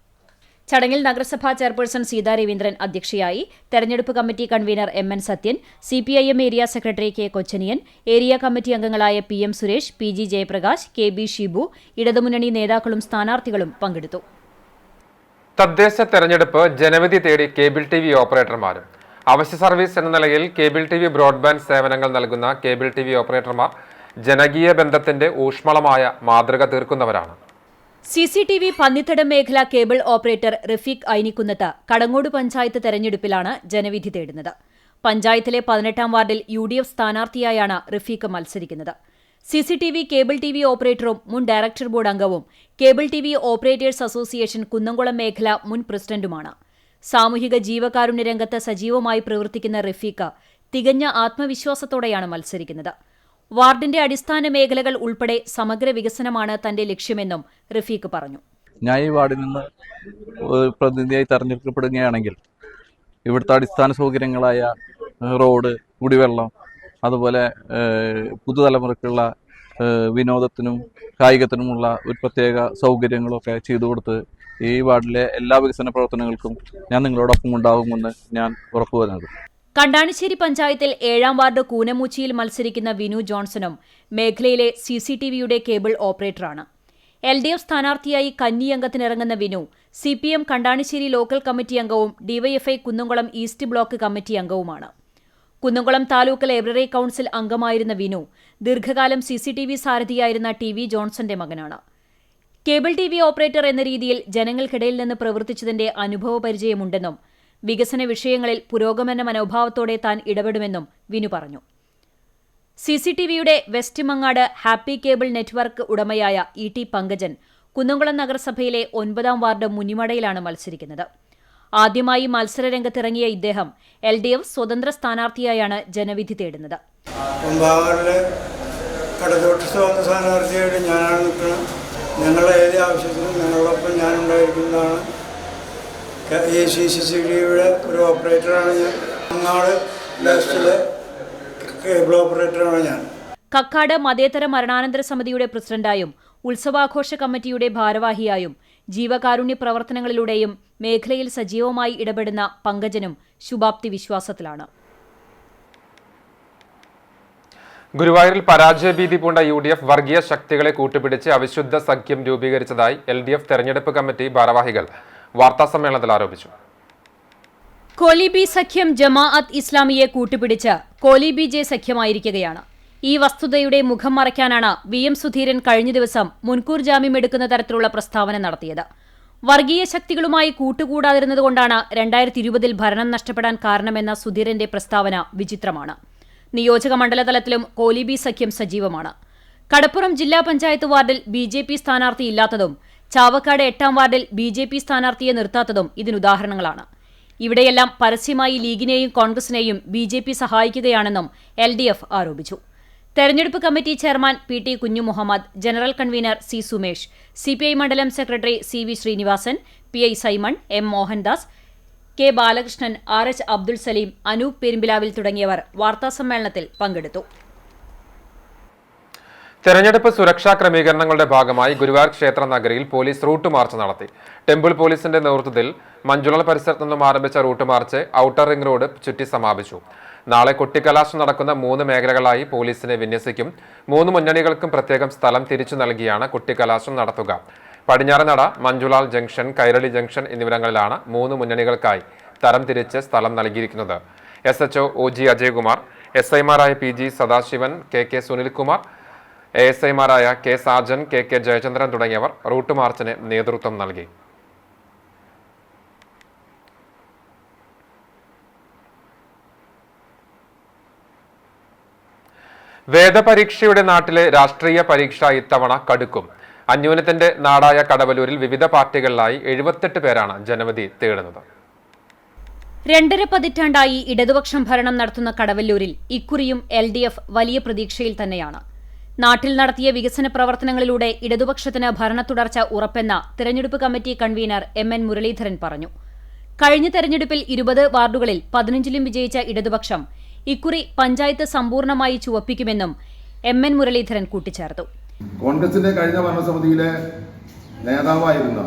ചടങ്ങിൽ നഗരസഭാ ചെയർപേഴ്സൺ സീതാ രവീന്ദ്രൻ അധ്യക്ഷയായി. തെരഞ്ഞെടുപ്പ് committee convener MN Sathyan, CPIM area secretary K Kochaniyan, area committee അംഗങ്ങളായ PM Suresh, PG Jayaprakash, KB Shibu, ഇടതുമുന്നണി നേതാക്കളും സ്ഥാനാർത്ഥികളും പങ്കെടുത്തു. തദ്ദേശ തെരഞ്ഞെടുപ്പ് ജനവിധി തേടി കേബിൾ ടി വി ഓപ്പറേറ്റർമാരും. അവശ്യ സർവീസ് എന്ന നിലയിൽ കേബിൾ ടി വി ബ്രോഡ്ബാൻഡ് സേവനങ്ങൾ നൽകുന്ന കേബിൾ ടി വി ഓപ്പറേറ്റർമാർ ജനകീയ ബന്ധത്തിന്റെ ഊഷ്മളമായ മാതൃക തീർക്കുന്നവരാണ്. CCTV പന്നിത്തടം മേഖല കേബിൾ ഓപ്പറേറ്റർ റഫീഖ് ഐനിക്കുന്നത്ത് കടങ്ങോട് പഞ്ചായത്ത് തെരഞ്ഞെടുപ്പിലാണ് ജനവിധി തേടുന്നത്. പഞ്ചായത്തിലെ 18-ാം വാർഡിൽ UDF സ്ഥാനാർത്ഥിയായാണ് റഫീഖ് മത്സരിക്കുന്നത്. CCTV കേബിൾ ടി വി ഓപ്പറേറ്ററും മുൻ ഡയറക്ടർ ബോർഡ് അംഗവും cable T V operators association Kunnamkulam മേഖല മുൻ പ്രസിഡന്റുമാണ്. സാമൂഹിക ജീവകാരുണ്യ രംഗത്ത് സജീവമായി പ്രവർത്തിക്കുന്ന റഫീഖ് തികഞ്ഞ ആത്മവിശ്വാസത്തോടെയാണ് മത്സരിക്കുന്നത്. വാർഡിന്റെ അടിസ്ഥാന മേഖലകൾ ഉൾപ്പെടെ സമഗ്ര വികസനമാണ് തന്റെ ലക്ഷ്യമെന്നും റഫീഖ് പറഞ്ഞു. ഞാൻ ഈ വാർഡിൽ നിന്ന് പ്രതിനിധിയായി തെരഞ്ഞെടുക്കപ്പെടുകയാണെങ്കിൽ ഇവിടുത്തെ അടിസ്ഥാന സൗകര്യങ്ങളായ റോഡ്, കുടിവെള്ളം, അതുപോലെ പുതുതലമുറയ്ക്കുള്ള വിനോദത്തിനും കായികത്തിനുമുള്ള ഒരു പ്രത്യേക സൗകര്യങ്ങളൊക്കെ ചെയ്തു കൊടുത്ത് ഈ വാർഡിലെ എല്ലാ വികസന പ്രവർത്തനങ്ങൾക്കും ഞാൻ നിങ്ങളോടൊപ്പം ഉണ്ടാകുമെന്ന് ഞാൻ ഉറപ്പുവരുന്നത്. കണ്ടാണിശ്ശേരി പഞ്ചായത്തിൽ 7-ാം വാർഡ് കൂനമൂച്ചിയിൽ മത്സരിക്കുന്ന വിനു ജോൺസണും മേഖലയിലെ CCTVയുടെ കേബിൾ ഓപ്പറേറ്ററാണ്. LDF സ്ഥാനാർത്ഥിയായി കന്നി അംഗത്തിനിറങ്ങുന്ന Vinu CPM Kandanassery local committee അംഗവും DYFI Kunnamkulam east block committee അംഗവുമാണ്. കുന്നംകുളം താലൂക്ക് ലൈബ്രറി കൌൺസിൽ അംഗമായിരുന്ന വിനു ദീർഘകാലം CCTV സാരഥിയായിരുന്ന TV ജോൺസന്റെ മകനാണ്. കേബിൾ TV ഓപ്പറേറ്റർ എന്ന രീതിയിൽ ജനങ്ങൾക്കിടയിൽ നിന്ന് പ്രവർത്തിച്ചതിന്റെ അനുഭവപരിചയമുണ്ടെന്നും വികസന വിഷയങ്ങളിൽ പുരോഗമന മനോഭാവത്തോടെ താൻ ഇടപെടുമെന്നും വിനു പറഞ്ഞു. CCTVയുടെ west Mangad happy cable network ഉടമയായ ET പങ്കജൻ കുന്നംകുളം നഗരസഭയിലെ 9-ാം വാർഡ് മുനിമടയിലാണ് മത്സരിക്കുന്നത്. ആദ്യമായി മത്സരരംഗത്തിറങ്ങിയ ഇദ്ദേഹം LDF സ്വതന്ത്ര സ്ഥാനാർത്ഥിയായാണ് ജനവിധി തേടുന്നത്. സ്ഥാനാർത്ഥിയായിട്ട് ഞാനാണ് നിൽക്കുന്നത്. ഞങ്ങളുടെ ഏത് ആവശ്യത്തിനും ഞങ്ങളോടൊപ്പം ഞാനുണ്ടായിരിക്കുന്നതാണ്. CCTVയുടെ ഒരു ഓപ്പറേറ്ററാണ് ഞാൻ. അങ്ങാട് ലാസ്റ്റിലെ കേബിൾ ഓപ്പറേറ്ററാണ് ഞാൻ. കക്കാട് മതേതര മരണാനന്തര സമിതിയുടെ പ്രസിഡന്റായും ഉത്സവാഘോഷ കമ്മിറ്റിയുടെ ഭാരവാഹിയായും ജീവകാരുണ്യ പ്രവർത്തനങ്ങളിലൂടെയും മേഖലയിൽ സജീവമായി ഇടപെടുന്ന പങ്കജനും ശുഭാപ്തി വിശ്വാസത്തിലാണ്. ഗുരുവായൂരിൽ പരാജയഭീതി പൂണ്ട UDF വർഗീയ ശക്തികളെ കൂട്ടുപിടിച്ച് അവിശുദ്ധ സഖ്യം രൂപീകരിച്ചതായി LDF തെരഞ്ഞെടുപ്പ് കമ്മിറ്റി ഭാരവാഹികൾ വാർത്താസമ്മേളനത്തിൽ ആരോപിച്ചു. കോലിബി സഖ്യം ജമാഅത്ത് ഇസ്ലാമിയെ കൂട്ടുപിടിച്ച് കോലിബി-ജെ സഖ്യമായിരിക്കുകയാണ്. ഈ വസ്തുതയുടെ മുഖം മറയ്ക്കാനാണ് VM സുധീരൻ കഴിഞ്ഞ ദിവസം മുൻകൂർ ജാമ്യം എടുക്കുന്ന തരത്തിലുള്ള പ്രസ്താവന നടത്തിയത്. വർഗീയ ശക്തികളുമായി കൂട്ടുകൂടാതിരുന്നതുകൊണ്ടാണ് 2020-ൽ ഭരണം നഷ്ടപ്പെടാൻ കാരണമെന്ന സുധീരന്റെ പ്രസ്താവന വിചിത്രമാണ്. നിയോജക മണ്ഡലതലത്തിലും കോലിബി സഖ്യം സജീവമാണ്. കടപ്പുറം ജില്ലാ പഞ്ചായത്ത് വാർഡിൽ BJP സ്ഥാനാർത്ഥി ഇല്ലാത്തതും ചാവക്കാട് 8-ാം വാർഡിൽ BJP സ്ഥാനാർത്ഥിയെ നിർത്താത്തതും ഇതിനുദാഹരണങ്ങളാണ്. ഇവിടെയെല്ലാം പരസ്യമായി ലീഗിനെയും കോൺഗ്രസിനെയും BJP സഹായിക്കുകയാണെന്നും LDF ആരോപിച്ചു. തെരഞ്ഞെടുപ്പ് committee chairman PT Kunhumuhammed, general convener C Sumesh, CPI മണ്ഡലം secretary CV Srinivasan, PI Simon, M Mohandas, K Balakrishnan, RH Abdul Saleem, Anoop Perumpilavil തുടങ്ങിയവർ വാർത്താസമ്മേളനത്തിൽ പങ്കെടുത്തു. തെരഞ്ഞെടുപ്പ് സുരക്ഷാ ക്രമീകരണങ്ങളുടെ ഭാഗമായി ഗുരുവായൂർ ക്ഷേത്ര നഗരിയിൽ പോലീസ് റൂട്ട് മാർച്ച് നടത്തി. ടെമ്പിൾ പോലീസിന്റെ നേതൃത്വത്തിൽ മഞ്ജുള പരിസരത്തു നിന്നും ആരംഭിച്ച route march outer ring road ചുറ്റി സമാപിച്ചു. നാളെ കൊട്ടിക്കലാശം നടക്കുന്ന 3 മേഖലകളായി പോലീസിനെ വിന്യസിക്കും. 3 മുന്നണികൾക്കും പ്രത്യേകം സ്ഥലം തിരിച്ചു നൽകിയാണ് കൊട്ടിക്കലാശം നടത്തുക. പടിഞ്ഞാറ് നട, മഞ്ജുളാൽ ജംഗ്ഷൻ, കൈരളി ജംഗ്ഷൻ എന്നിവിടങ്ങളിലാണ് 3 മുന്നണികൾക്കായി തരം തിരിച്ച് സ്ഥലം നൽകിയിരിക്കുന്നത്. SHO OG Ajaykumar, SIമാരായ PG Sadasivan, KK Sunilkumar, ASIമാരായ K Sajan, KK Jayachandran തുടങ്ങിയവർ റൂട്ട് മാർച്ചിന് നേതൃത്വം നൽകി. വേദപരീക്ഷയുടെ നാട്ടിലെ രാഷ്ട്രീയ പരീക്ഷ ഇത്തവണ കടുക്കും. അന്യൂനത്തിന്റെ നാടായ കടവലൂരിൽ വിവിധ പാർട്ടികളിലായി 78 പേരാണ് ജനവിധി തേടുന്നത്. 2.5 പതിറ്റാണ്ടായി ഇടതുപക്ഷം ഭരണം നടത്തുന്ന കടവല്ലൂരിൽ ഇക്കുറിയും LDF വലിയ പ്രതീക്ഷയിൽ തന്നെയാണ്. നാട്ടിൽ നടത്തിയ വികസന പ്രവർത്തനങ്ങളിലൂടെ ഇടതുപക്ഷത്തിന് ഭരണ തുടർച്ച ഉറപ്പെന്ന തെരഞ്ഞെടുപ്പ് കമ്മിറ്റി കൺവീനർ MN മുരളീധരൻ പറഞ്ഞു. കഴിഞ്ഞ തെരഞ്ഞെടുപ്പിൽ 20 വാർഡുകളിൽ 15ലും വിജയിച്ച ഇടതുപക്ഷം ഇക്കുറി പഞ്ചായത്ത് സമ്പൂർണമായി ചുവപ്പിക്കുമെന്നും MN മുരളീധരൻ കൂട്ടിച്ചേർത്തു. കോൺഗ്രസിന്റെ കഴിഞ്ഞ ഭരണസമിതിയിലെ നേതാവായിരുന്ന,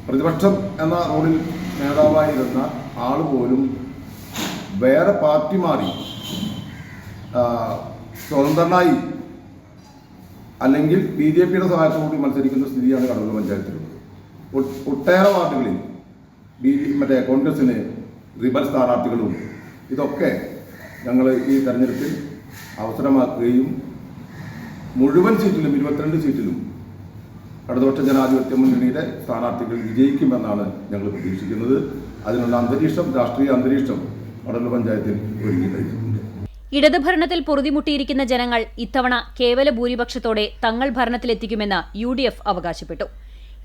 പ്രതിപക്ഷം എന്ന റോളിൽ നേതാവായിരുന്ന ആൾ പോലും വേറെ പാർട്ടി മാറി സ്വതന്ത്രനായി അല്ലെങ്കിൽ BJPയുടെ സഹായത്തോടുകൂടി മത്സരിക്കുന്ന സ്ഥിതിയാണ് കടവല്ലൂർ പഞ്ചായത്തിലുള്ളത്. ഒട്ടേറെ വാർഡുകളിൽ മറ്റേ കോൺഗ്രസിന് റിബൽ സ്ഥാനാർത്ഥികളും ഇതൊക്കെ ഞങ്ങൾ ഈ തെരഞ്ഞെടുപ്പിൽ അവസരമാക്കുകയും മുഴുവൻ സീറ്റിലും 22 സീറ്റിലും ഇടതുപക്ഷ ജനാധിപത്യ മുന്നണിയുടെ സ്ഥാനാർത്ഥികൾ വിജയിക്കുമെന്നാണ് ഞങ്ങൾ പ്രതീക്ഷിക്കുന്നത്. അതിനുള്ള അന്തരീക്ഷം, രാഷ്ട്രീയ അന്തരീക്ഷം കടലൂർ പഞ്ചായത്തിൽ ഒരുങ്ങി കഴിഞ്ഞിട്ടുണ്ട്. ഇടത് ഭരണത്തിൽ പൊറുതിമുട്ടിയിരിക്കുന്ന ജനങ്ങൾ ഇത്തവണ കേവല ഭൂരിപക്ഷത്തോടെ തങ്ങൾ ഭരണത്തിലെത്തിക്കുമെന്ന് UDF അവകാശപ്പെട്ടു.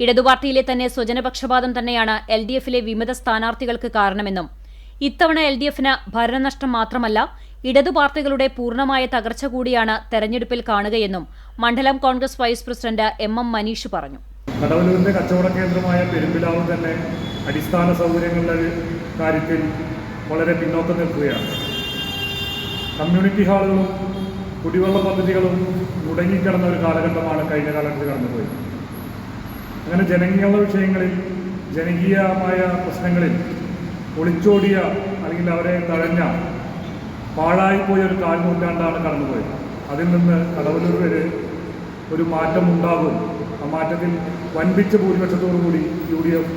ഇടതുപാർട്ടിയിലെ തന്നെ സ്വജനപക്ഷപാതം തന്നെയാണ് LDFിലെ വിമത സ്ഥാനാർത്ഥികൾക്ക് കാരണമെന്നും ഇത്തവണ LDFന് ഭരണനഷ്ടം മാത്രമല്ല ഇടതു പാർട്ടികളുടെ പൂർണ്ണമായ തകർച്ച കൂടിയാണ് തെരഞ്ഞെടുപ്പിൽ കാണുകയെന്നും മണ്ഡലം Congress vice president MM Manish പറഞ്ഞു. കടവലൂരിന്റെ കച്ചവട കേന്ദ്രമായ പെരുമ്പിലാവ് തന്നെ അടിസ്ഥാന സൗകര്യങ്ങളുടെ കാര്യത്തിൽ വളരെ പിന്നോക്കം നിൽക്കുകയാണ്. കമ്മ്യൂണിറ്റി ഹാളുകളും കുടിവെള്ള പദ്ധതികളും മുടങ്ങിക്കിടന്ന ഒരു കാലഘട്ടമാണ് കഴിഞ്ഞ കാലത്ത് കടന്നുപോയത്. അങ്ങനെ ജനകീയ വിഷയങ്ങളിൽ, ജനകീയമായ പ്രശ്നങ്ങളിൽ ഒളിച്ചോടിയ അല്ലെങ്കിൽ അവരെ തഴഞ്ഞ പാഴായിപ്പോയ ഒരു കാൽനൂറ്റാണ്ടാണ് കടന്നുപോയത്. അതിൽ നിന്ന് കടവലൂർ വരെ ഒരു മാറ്റം ഉണ്ടാകും. ആ മാറ്റത്തിൽ വൻപിച്ച ഭൂരിപക്ഷത്തോടുകൂടി UDF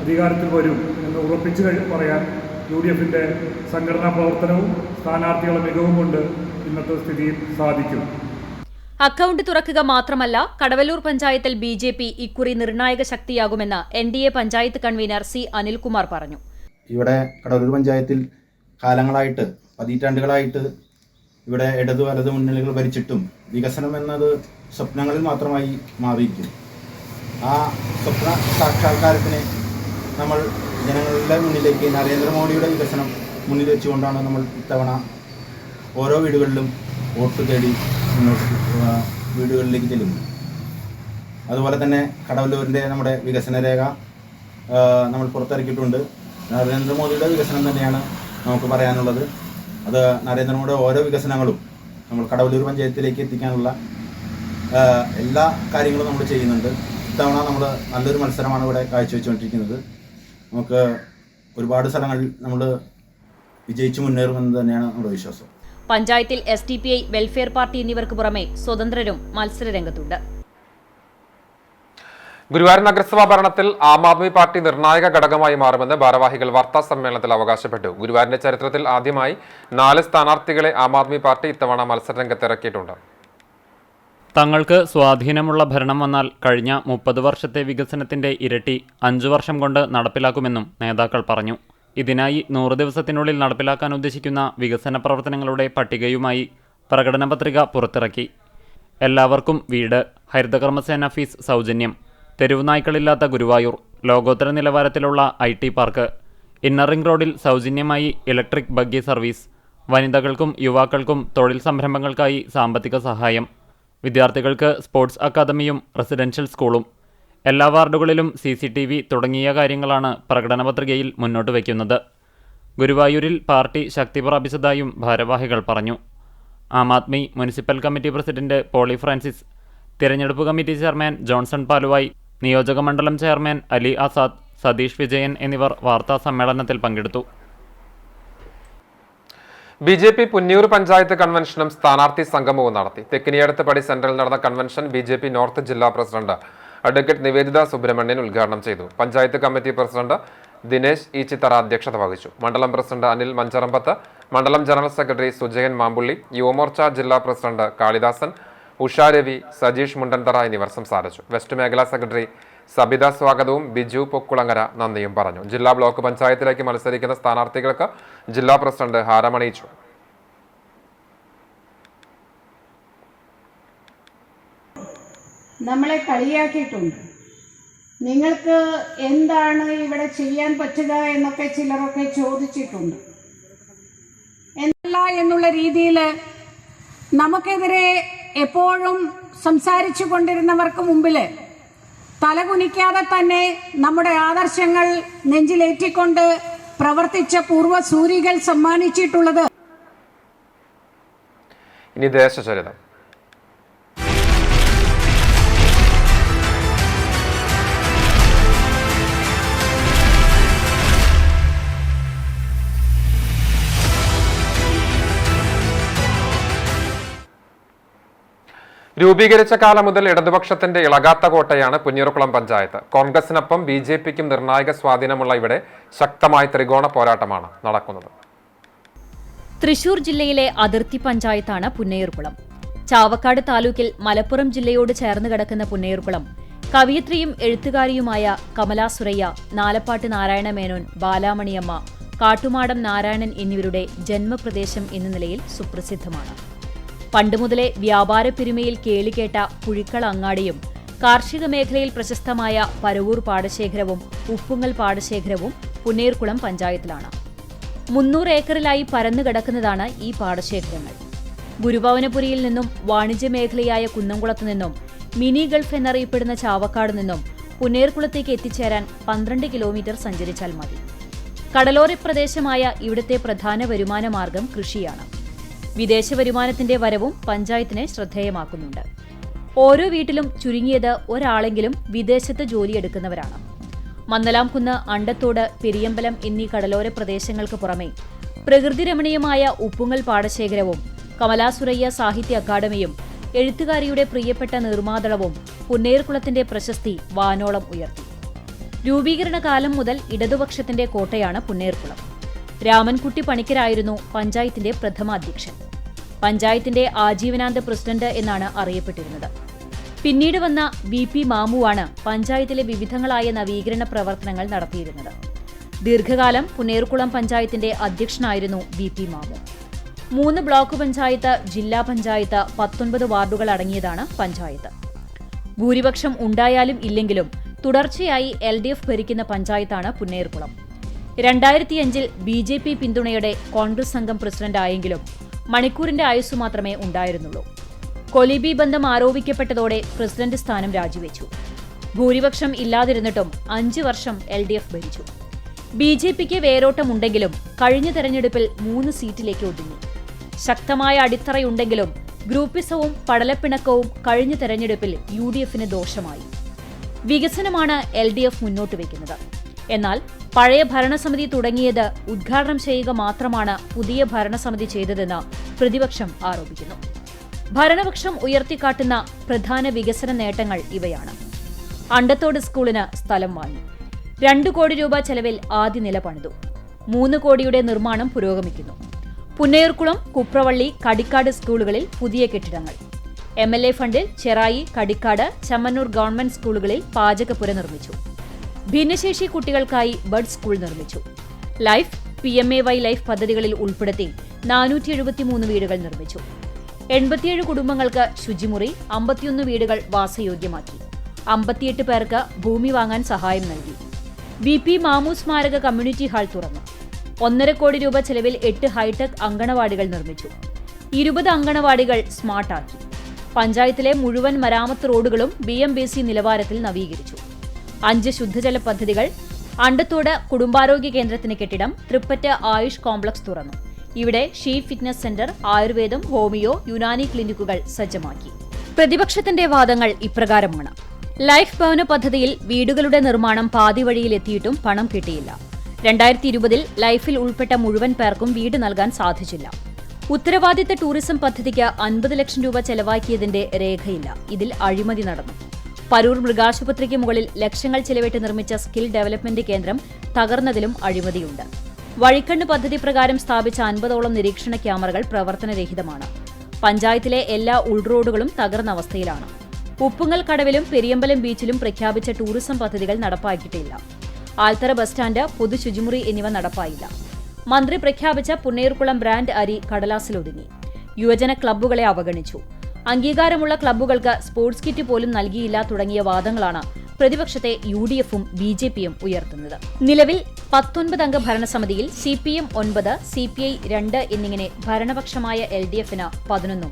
അധികാരത്തിൽ വരും എന്ന് ഉറപ്പിച്ചു പറയാൻ UDFിൻ്റെ സംഘടനാ പ്രവർത്തനവും സ്ഥാനാർത്ഥികളുടെ മികവും കൊണ്ട് ഇന്നത്തെ സ്ഥിതിയിൽ സാധിക്കും. അക്കൗണ്ട് തുറക്കുക മാത്രമല്ല കടവലൂർ പഞ്ചായത്തിൽ BJP ഇക്കുറി നിർണായക ശക്തിയാകുമെന്ന് NDA panchayat convener C Anilkumar പറഞ്ഞു. ഇവിടെ കടവലൂർ പഞ്ചായത്തിൽ കാലങ്ങളായിട്ട്, പതിറ്റാണ്ടുകളായിട്ട് ഇവിടെ ഇടതു വലതു മുന്നണികൾ ഭരിച്ചിട്ടും വികസനം എന്നത് സ്വപ്നങ്ങളിൽ മാത്രമായി മാറിയിരിക്കുന്നു. ആ സ്വപ്ന സാക്ഷാത്കാരത്തിന് നമ്മൾ ജനങ്ങളുടെ മുന്നിലേക്ക് നരേന്ദ്രമോദിയുടെ വികസനം മുന്നിൽ വെച്ചുകൊണ്ടാണ് നമ്മൾ ഇത്തവണ ഓരോ വീടുകളിലും വോട്ട് തേടി വീടുകളിലേക്ക് ചെല്ലുന്നത്. അതുപോലെ തന്നെ കടവല്ലൂരിൻ്റെ നമ്മുടെ വികസന രേഖ നമ്മൾ പുറത്തിറക്കിയിട്ടുണ്ട്. നരേന്ദ്രമോദിയുടെ വികസനം തന്നെയാണ് നമുക്ക് പറയാനുള്ളത്. അത് നരേന്ദ്രമോദിയുടെ ഓരോ വികസനങ്ങളും നമ്മൾ കടവല്ലൂർ പഞ്ചായത്തിലേക്ക് എത്തിക്കാനുള്ള എല്ലാ കാര്യങ്ങളും നമ്മൾ ചെയ്യുന്നുണ്ട്. ഇത്തവണ നമ്മൾ നല്ലൊരു മത്സരമാണ് ഇവിടെ കാഴ്ചവെച്ചുകൊണ്ടിരിക്കുന്നത്. നമുക്ക് ഒരുപാട് സ്ഥലങ്ങളിൽ നമ്മൾ വിജയിച്ചു മുന്നേറുമെന്ന് തന്നെയാണ് നമ്മുടെ വിശ്വാസം. പഞ്ചായത്തിൽ SDPI, വെൽഫെയർ പാർട്ടി എന്നിവർക്ക് പുറമെ സ്വതന്ത്രരും മത്സരരംഗത്തുണ്ട്. ഗുരുവായൂർ നഗരസഭാ ഭരണത്തിൽ ആം ആദ്മി പാർട്ടി നിർണായക ഘടകമായി മാറുമെന്ന് ഭാരവാഹികൾ വാർത്താ സമ്മേളനത്തിൽ അവകാശപ്പെട്ടു. ഗുരുവായൂരിന്റെ ചരിത്രത്തിൽ ആദ്യമായി 4 സ്ഥാനാർത്ഥികളെ ആം ആദ്മി പാർട്ടി ഇത്തവണ മത്സരരംഗത്തിറക്കിയിട്ടുണ്ട്. തങ്ങൾക്ക് സ്വാധീനമുള്ള ഭരണം വന്നാൽ കഴിഞ്ഞ 30 വർഷത്തെ വികസനത്തിന്റെ ഇരട്ടി 5 വർഷം കൊണ്ട് നടപ്പിലാക്കുമെന്നും നേതാക്കൾ പറഞ്ഞു. ഇതിനായി 100 ദിവസത്തിനുള്ളിൽ നടപ്പിലാക്കാൻ ഉദ്ദേശിക്കുന്ന വികസന പ്രവർത്തനങ്ങളുടെ പട്ടികയുമായി പ്രകടന പത്രിക പുറത്തിറക്കി. എല്ലാവർക്കും വീട്, ഹരിതകർമ്മസേന ഫീസ് സൗജന്യം, തെരുവുനായ്ക്കളില്ലാത്ത ഗുരുവായൂർ, ലോകോത്തര നിലവാരത്തിലുള്ള IT പാർക്ക്, ഇന്നർ റിംഗ് റോഡിൽ സൗജന്യമായി ഇലക്ട്രിക് ബഗ്ഗി സർവീസ്, വനിതകൾക്കും യുവാക്കൾക്കും തൊഴിൽ സംരംഭങ്ങൾക്കായി സാമ്പത്തിക സഹായം, വിദ്യാർത്ഥികൾക്ക് സ്പോർട്സ് അക്കാദമിയും റെസിഡൻഷ്യൽ സ്കൂളും, എല്ലാ വാർഡുകളിലും CCTV തുടങ്ങിയ കാര്യങ്ങളാണ് പ്രകടന പത്രികയിൽ മുന്നോട്ട് വയ്ക്കുന്നത്. ഗുരുവായൂരിൽ പാർട്ടി ശക്തി പ്രാപിച്ചതായും ഭാരവാഹികൾ പറഞ്ഞു. Aam Aadmi municipal committee president Poly Francis, തിരഞ്ഞെടുപ്പ് കമ്മിറ്റി ചെയർമാൻ ജോൺസൺ പാലുവായി, നിയോജക മണ്ഡലം ചെയർമാൻ അലി ആസാദ്, സതീഷ് വിജയൻ എന്നിവർ വാർത്താ സമ്മേളനത്തിൽ പങ്കെടുത്തു. BJP പുന്നൂർ പഞ്ചായത്ത് കൺവെൻഷനും സ്ഥാനാർത്ഥി സംഗമവും നടത്തി. തെക്കിനിയടത്തുപടി സെന്ററിൽ നടന്ന കൺവെൻഷൻ BJP നോർത്ത് ജില്ലാ പ്രസിഡന്റ് അഡ്വക്കേറ്റ് നിവേദിത സുബ്രഹ്മണ്യൻ ഉദ്ഘാടനം ചെയ്തു. പഞ്ചായത്ത് കമ്മിറ്റി പ്രസിഡന്റ് ദിനേശ് ഈച്ചിത്തറ അധ്യക്ഷത വഹിച്ചു. മണ്ഡലം പ്രസിഡന്റ് അനിൽ മഞ്ചറമ്പത്ത്, മണ്ഡലം ജനറൽ സെക്രട്ടറി സുജയൻ മാമ്പുള്ളി, യുവമോർച്ച ജില്ലാ പ്രസിഡന്റ് കാളിദാസൻ, ഉഷാ രവി, സജീഷ് മുണ്ടൻതറ എന്നിവർ സംസാരിച്ചു. വെസ്റ്റ് മേഖലാ സെക്രട്ടറി സബിത സ്വാഗതവും ബിജു പൊക്കുളങ്ങര നന്ദിയും പറഞ്ഞു. ജില്ലാ ബ്ലോക്ക് പഞ്ചായത്തിലേക്ക് മത്സരിക്കുന്ന സ്ഥാനാർത്ഥികൾക്ക് ജില്ലാ പ്രസിഡന്റ് ഹാരമണിയിച്ചു. നമ്മളെ കളിയാക്കിയിട്ടുണ്ട്. നിങ്ങൾക്ക് എന്താണ് ഇവിടെ ചെയ്യാൻ പറ്റുക എന്നൊക്കെ ചിലരൊക്കെ ചോദിച്ചിട്ടുണ്ട്. എന്നല്ല എന്നുള്ള രീതിയിൽ നമുക്കെതിരെ എപ്പോഴും സംസാരിച്ചു കൊണ്ടിരുന്നവർക്ക് മുമ്പിൽ തലകുനിക്കാതെ തന്നെ നമ്മുടെ ആദർശങ്ങൾ നെഞ്ചിലേറ്റിക്കൊണ്ട് പ്രവർത്തിച്ച പൂർവ്വസൂരികൾ സമ്മാനിച്ചിട്ടുള്ളത്. ഇനി ദേശചരിതം. രൂപീകരിച്ച കാലം മുതൽ ഇടതുപക്ഷത്തിന്റെ ഇളകാത്ത കോട്ടയാണ് പുന്നയൂർകുളം പഞ്ചായത്ത്. കോൺഗ്രസിനൊപ്പം BJPക്കും നിർണായക സ്വാധീനമുള്ള ഇവിടെ ശക്തമായ ത്രികോണ പോരാട്ടമാണ് നടക്കുന്നത്. തൃശൂർ ജില്ലയിലെ അതിർത്തി പഞ്ചായത്താണ് പുന്നയൂർകുളം. ചാവക്കാട് താലൂക്കിൽ മലപ്പുറം ജില്ലയോട് ചേർന്ന് കിടക്കുന്ന പുന്നയൂർകുളം കവിയത്രിയും എഴുത്തുകാരിയുമായ കമലാ സുരയ്യ, നാലപ്പാട്ട് നാരായണ മേനോൻ, ബാലാമണിയമ്മ, കാട്ടുമാടം നാരായണൻ എന്നിവരുടെ ജന്മപ്രദേശം എന്ന നിലയിൽ സുപ്രസിദ്ധമാണ്. പണ്ടുമുതലേ വ്യാപാര പെരുമയിൽ കേളികേട്ട പുഴിക്കള അങ്ങാടിയും കാർഷിക മേഖലയിൽ പ്രശസ്തമായ പരവൂർ പാടശേഖരവും ഉപ്പുങ്ങൽ പാടശേഖരവും പുന്നയൂർകുളം പഞ്ചായത്തിലാണ്. 300 ഏക്കറിലായി പരന്നു കിടക്കുന്നതാണ് ഈ പാടശേഖരങ്ങൾ. ഗുരുഭവനപുരിയിൽ നിന്നും വാണിജ്യ മേഖലയായ കുന്നംകുളത്തു നിന്നും മിനി ഗൾഫ് എന്നറിയപ്പെടുന്ന ചാവക്കാട് നിന്നും പുന്നയൂർകുളത്തേക്ക് എത്തിച്ചേരാൻ 12 കിലോമീറ്റർ സഞ്ചരിച്ചാൽ മതി. കടലോര പ്രദേശമായ ഇവിടുത്തെ പ്രധാന വരുമാന മാർഗം കൃഷിയാണ്. വിദേശ വരുമാനത്തിന്റെ വരവും പഞ്ചായത്തിനെ ശ്രദ്ധേയമാക്കുന്നുണ്ട്. ഓരോ വീട്ടിലും ചുരുങ്ങിയത് ഒരാളെങ്കിലും വിദേശത്ത് ജോലിയെടുക്കുന്നവരാണ്. മന്നലാംകുന്ന്, അണ്ടത്തോട്, പെരിയമ്പലം എന്നീ കടലോര പ്രദേശങ്ങൾക്ക് പുറമെ പ്രകൃതിരമണീയമായ ഉപ്പുങ്ങൽ പാടശേഖരവും കമലാ സുരയ്യ സാഹിത്യ അക്കാദമിയും എഴുത്തുകാരിയുടെ പ്രിയപ്പെട്ട നീർമാതളവും പുന്നയൂർകുളത്തിന്റെ പ്രശസ്തി വാനോളം ഉയർത്തി. രൂപീകരണ കാലം മുതൽ ഇടതുപക്ഷത്തിന്റെ കോട്ടയാണ് പുന്നയൂർകുളം. രാമൻകുട്ടി പണിക്കരായിരുന്നു പഞ്ചായത്തിന്റെ പ്രഥമ അധ്യക്ഷൻ. പഞ്ചായത്തിന്റെ ആജീവനാന്ത പ്രസിഡന്റ് എന്നാണ് അറിയപ്പെട്ടിരുന്നത്. പിന്നീട് വന്ന VP മാമുവാണ് പഞ്ചായത്തിലെ വിവിധങ്ങളായ നവീകരണ പ്രവർത്തനങ്ങൾ നടത്തിയിരുന്നത്. ദീർഘകാലം പുന്നയൂർകുളം പഞ്ചായത്തിന്റെ അധ്യക്ഷനായിരുന്നു VP മാമു. 3 ബ്ലോക്ക് പഞ്ചായത്ത്, ജില്ലാ പഞ്ചായത്ത്, 19 വാർഡുകൾ അടങ്ങിയതാണ് പഞ്ചായത്ത്. ഭൂരിപക്ഷം ഉണ്ടായാലും ഇല്ലെങ്കിലും തുടർച്ചയായി LDF ഭരിക്കുന്ന പഞ്ചായത്താണ് പുന്നയൂർകുളം. 2005-ൽ BJP പിന്തുണയോടെ കോൺഗ്രസ് സംഘം പ്രസിഡന്റായെങ്കിലും മണിക്കൂറിന്റെ ആയുസ് മാത്രമേ ഉണ്ടായിരുന്നുള്ളൂ. കൊലിബി ബന്ധം ആരോപിക്കപ്പെട്ടതോടെ പ്രസിഡന്റ് സ്ഥാനം രാജിവെച്ചു. ഭൂരിപക്ഷം ഇല്ലാതിരുന്നിട്ടും 5 വർഷം LDF ഭരിച്ചു. BJPക്ക് വേരോട്ടമുണ്ടെങ്കിലും കഴിഞ്ഞ തെരഞ്ഞെടുപ്പിൽ 3 സീറ്റിലേക്ക് ഒതുങ്ങി. ശക്തമായ അടിത്തറയുണ്ടെങ്കിലും ഗ്രൂപ്പിസവും പടലപ്പിണക്കവും കഴിഞ്ഞ തെരഞ്ഞെടുപ്പിൽ UDFന് ദോഷമായി. വികസനമാണ് LDF മുന്നോട്ട് വയ്ക്കുന്നത്. എന്നാൽ പഴയ ഭരണസമിതി തുടങ്ങിയത് ഉദ്ഘാടനം ചെയ്യുക മാത്രമാണ് പുതിയ ഭരണസമിതി ചെയ്തതെന്ന് പ്രതിപക്ഷം ആരോപിക്കുന്നു. ഭരണപക്ഷം ഉയർത്തിക്കാട്ടുന്ന പ്രധാന വികസന നേട്ടങ്ങൾ ഇവയാണ്. അണ്ടത്തോട് സ്കൂളിന് സ്ഥലം വാങ്ങി. 2 കോടി രൂപ ചെലവിൽ ആദ്യ നില പണിതു. 3 കോടിയുടെ നിർമ്മാണം പുരോഗമിക്കുന്നു. പുന്നയൂർകുളം, കുപ്രവള്ളി, കടിക്കാട് സ്കൂളുകളിൽ പുതിയ കെട്ടിടങ്ങൾ. MLA ഫണ്ടിൽ ചെറായി, കടിക്കാട്, ചമ്മന്നൂർ ഗവൺമെന്റ് സ്കൂളുകളിൽ പാചകപ്പുര നിർമ്മിച്ചു. ഭിന്നശേഷി കുട്ടികൾക്കായി ബഡ് സ്കൂൾ നിർമ്മിച്ചു. ലൈഫ്, PMAY ലൈഫ് പദ്ധതികളിൽ ഉൾപ്പെടുത്തി 473 വീടുകൾ നിർമ്മിച്ചു. 87 കുടുംബങ്ങൾക്ക് ശുചിമുറി, 51 വീടുകൾ വാസയോഗ്യമാക്കി. 58 പേർക്ക് ഭൂമി വാങ്ങാൻ സഹായം നൽകി. VP മാമു സ്മാരക കമ്മ്യൂണിറ്റി ഹാൾ തുറന്നു. 1.5 കോടി രൂപ ചെലവിൽ 8 ഹൈടെക് അങ്കണവാടികൾ നിർമ്മിച്ചു. 20 അങ്കണവാടികൾ സ്മാർട്ടാക്കി. പഞ്ചായത്തിലെ മുഴുവൻ മരാമത്ത് റോഡുകളും BMBC നിലവാരത്തിൽ നവീകരിച്ചു. 5 ശുദ്ധജല പദ്ധതികൾ. അണ്ടത്തോട് കുടുംബാരോഗ്യ കേന്ദ്രത്തിന് കെട്ടിടം, തൃപ്പറ്റ ആയുഷ് കോംപ്ലക്സ് തുറന്നു. ഇവിടെ ഷീ ഫിറ്റ്നസ് സെന്റർ, ആയുർവേദം, ഹോമിയോ, യുനാനി ക്ലിനിക്കുകൾ സജ്ജമാക്കി. പ്രതിപക്ഷത്തിന്റെ വാദങ്ങൾ ഇപ്രകാരമാണ്. ലൈഫ് ഭവന പദ്ധതിയിൽ വീടുകളുടെ നിർമ്മാണം പാതി വഴിയിലെത്തിയിട്ടും പണം കിട്ടിയില്ല. 2020-ൽ ലൈഫിൽ ഉൾപ്പെട്ട മുഴുവൻ പേർക്കും വീട് നൽകാൻ സാധിച്ചില്ല. ഉത്തരവാദിത്ത ടൂറിസം പദ്ധതിക്ക് 50 ലക്ഷം രൂപ ചെലവാക്കിയതിന്റെ രേഖയില്ല. ഇതിൽ അഴിമതി നടന്നു. പരൂർ മൃഗാശുപത്രിക്ക് മുകളിൽ ലക്ഷങ്ങൾ ചെലവിട്ട് നിർമ്മിച്ച സ്കിൽ ഡെവലപ്മെന്റ് കേന്ദ്രം തകർന്നതിലും അഴിമതിയുണ്ട്. വഴിക്കണ്ണ് പദ്ധതി പ്രകാരം സ്ഥാപിച്ച 50ഓളം നിരീക്ഷണ ക്യാമറകൾ പ്രവർത്തനരഹിതമാണ്. പഞ്ചായത്തിലെ എല്ലാ ഉൾറോഡുകളും തകർന്ന അവസ്ഥയിലാണ്. ഉപ്പുങ്ങൽ കടവിലും പെരിയമ്പലം ബീച്ചിലും പ്രഖ്യാപിച്ച ടൂറിസം പദ്ധതികൾ നടപ്പാക്കിയിട്ടില്ല. ആൽത്തറ ബസ് സ്റ്റാൻഡ്, പൊതു ശുചിമുറി എന്നിവ നടപ്പായില്ല. മന്ത്രി പ്രഖ്യാപിച്ച പുന്നയൂർകുളം ബ്രാൻഡ് അരി കടലാസിലൊതുങ്ങി. യുവജന ക്ലബ്ബുകളെ അവഗണിച്ചു. അംഗീകാരമുള്ള ക്ലബ്ബുകൾക്ക് സ്പോർട്സ് കിറ്റ് പോലും നൽകിയില്ല തുടങ്ങിയ വാദങ്ങളാണ് പ്രതിപക്ഷത്തെ UDFും BJPയും ഉയർത്തുന്നത്. നിലവിൽ 19 അംഗ ഭരണസമിതിയിൽ CPM 9, CPI 2 എന്നിങ്ങനെ ഭരണപക്ഷമായ LDFന് 11,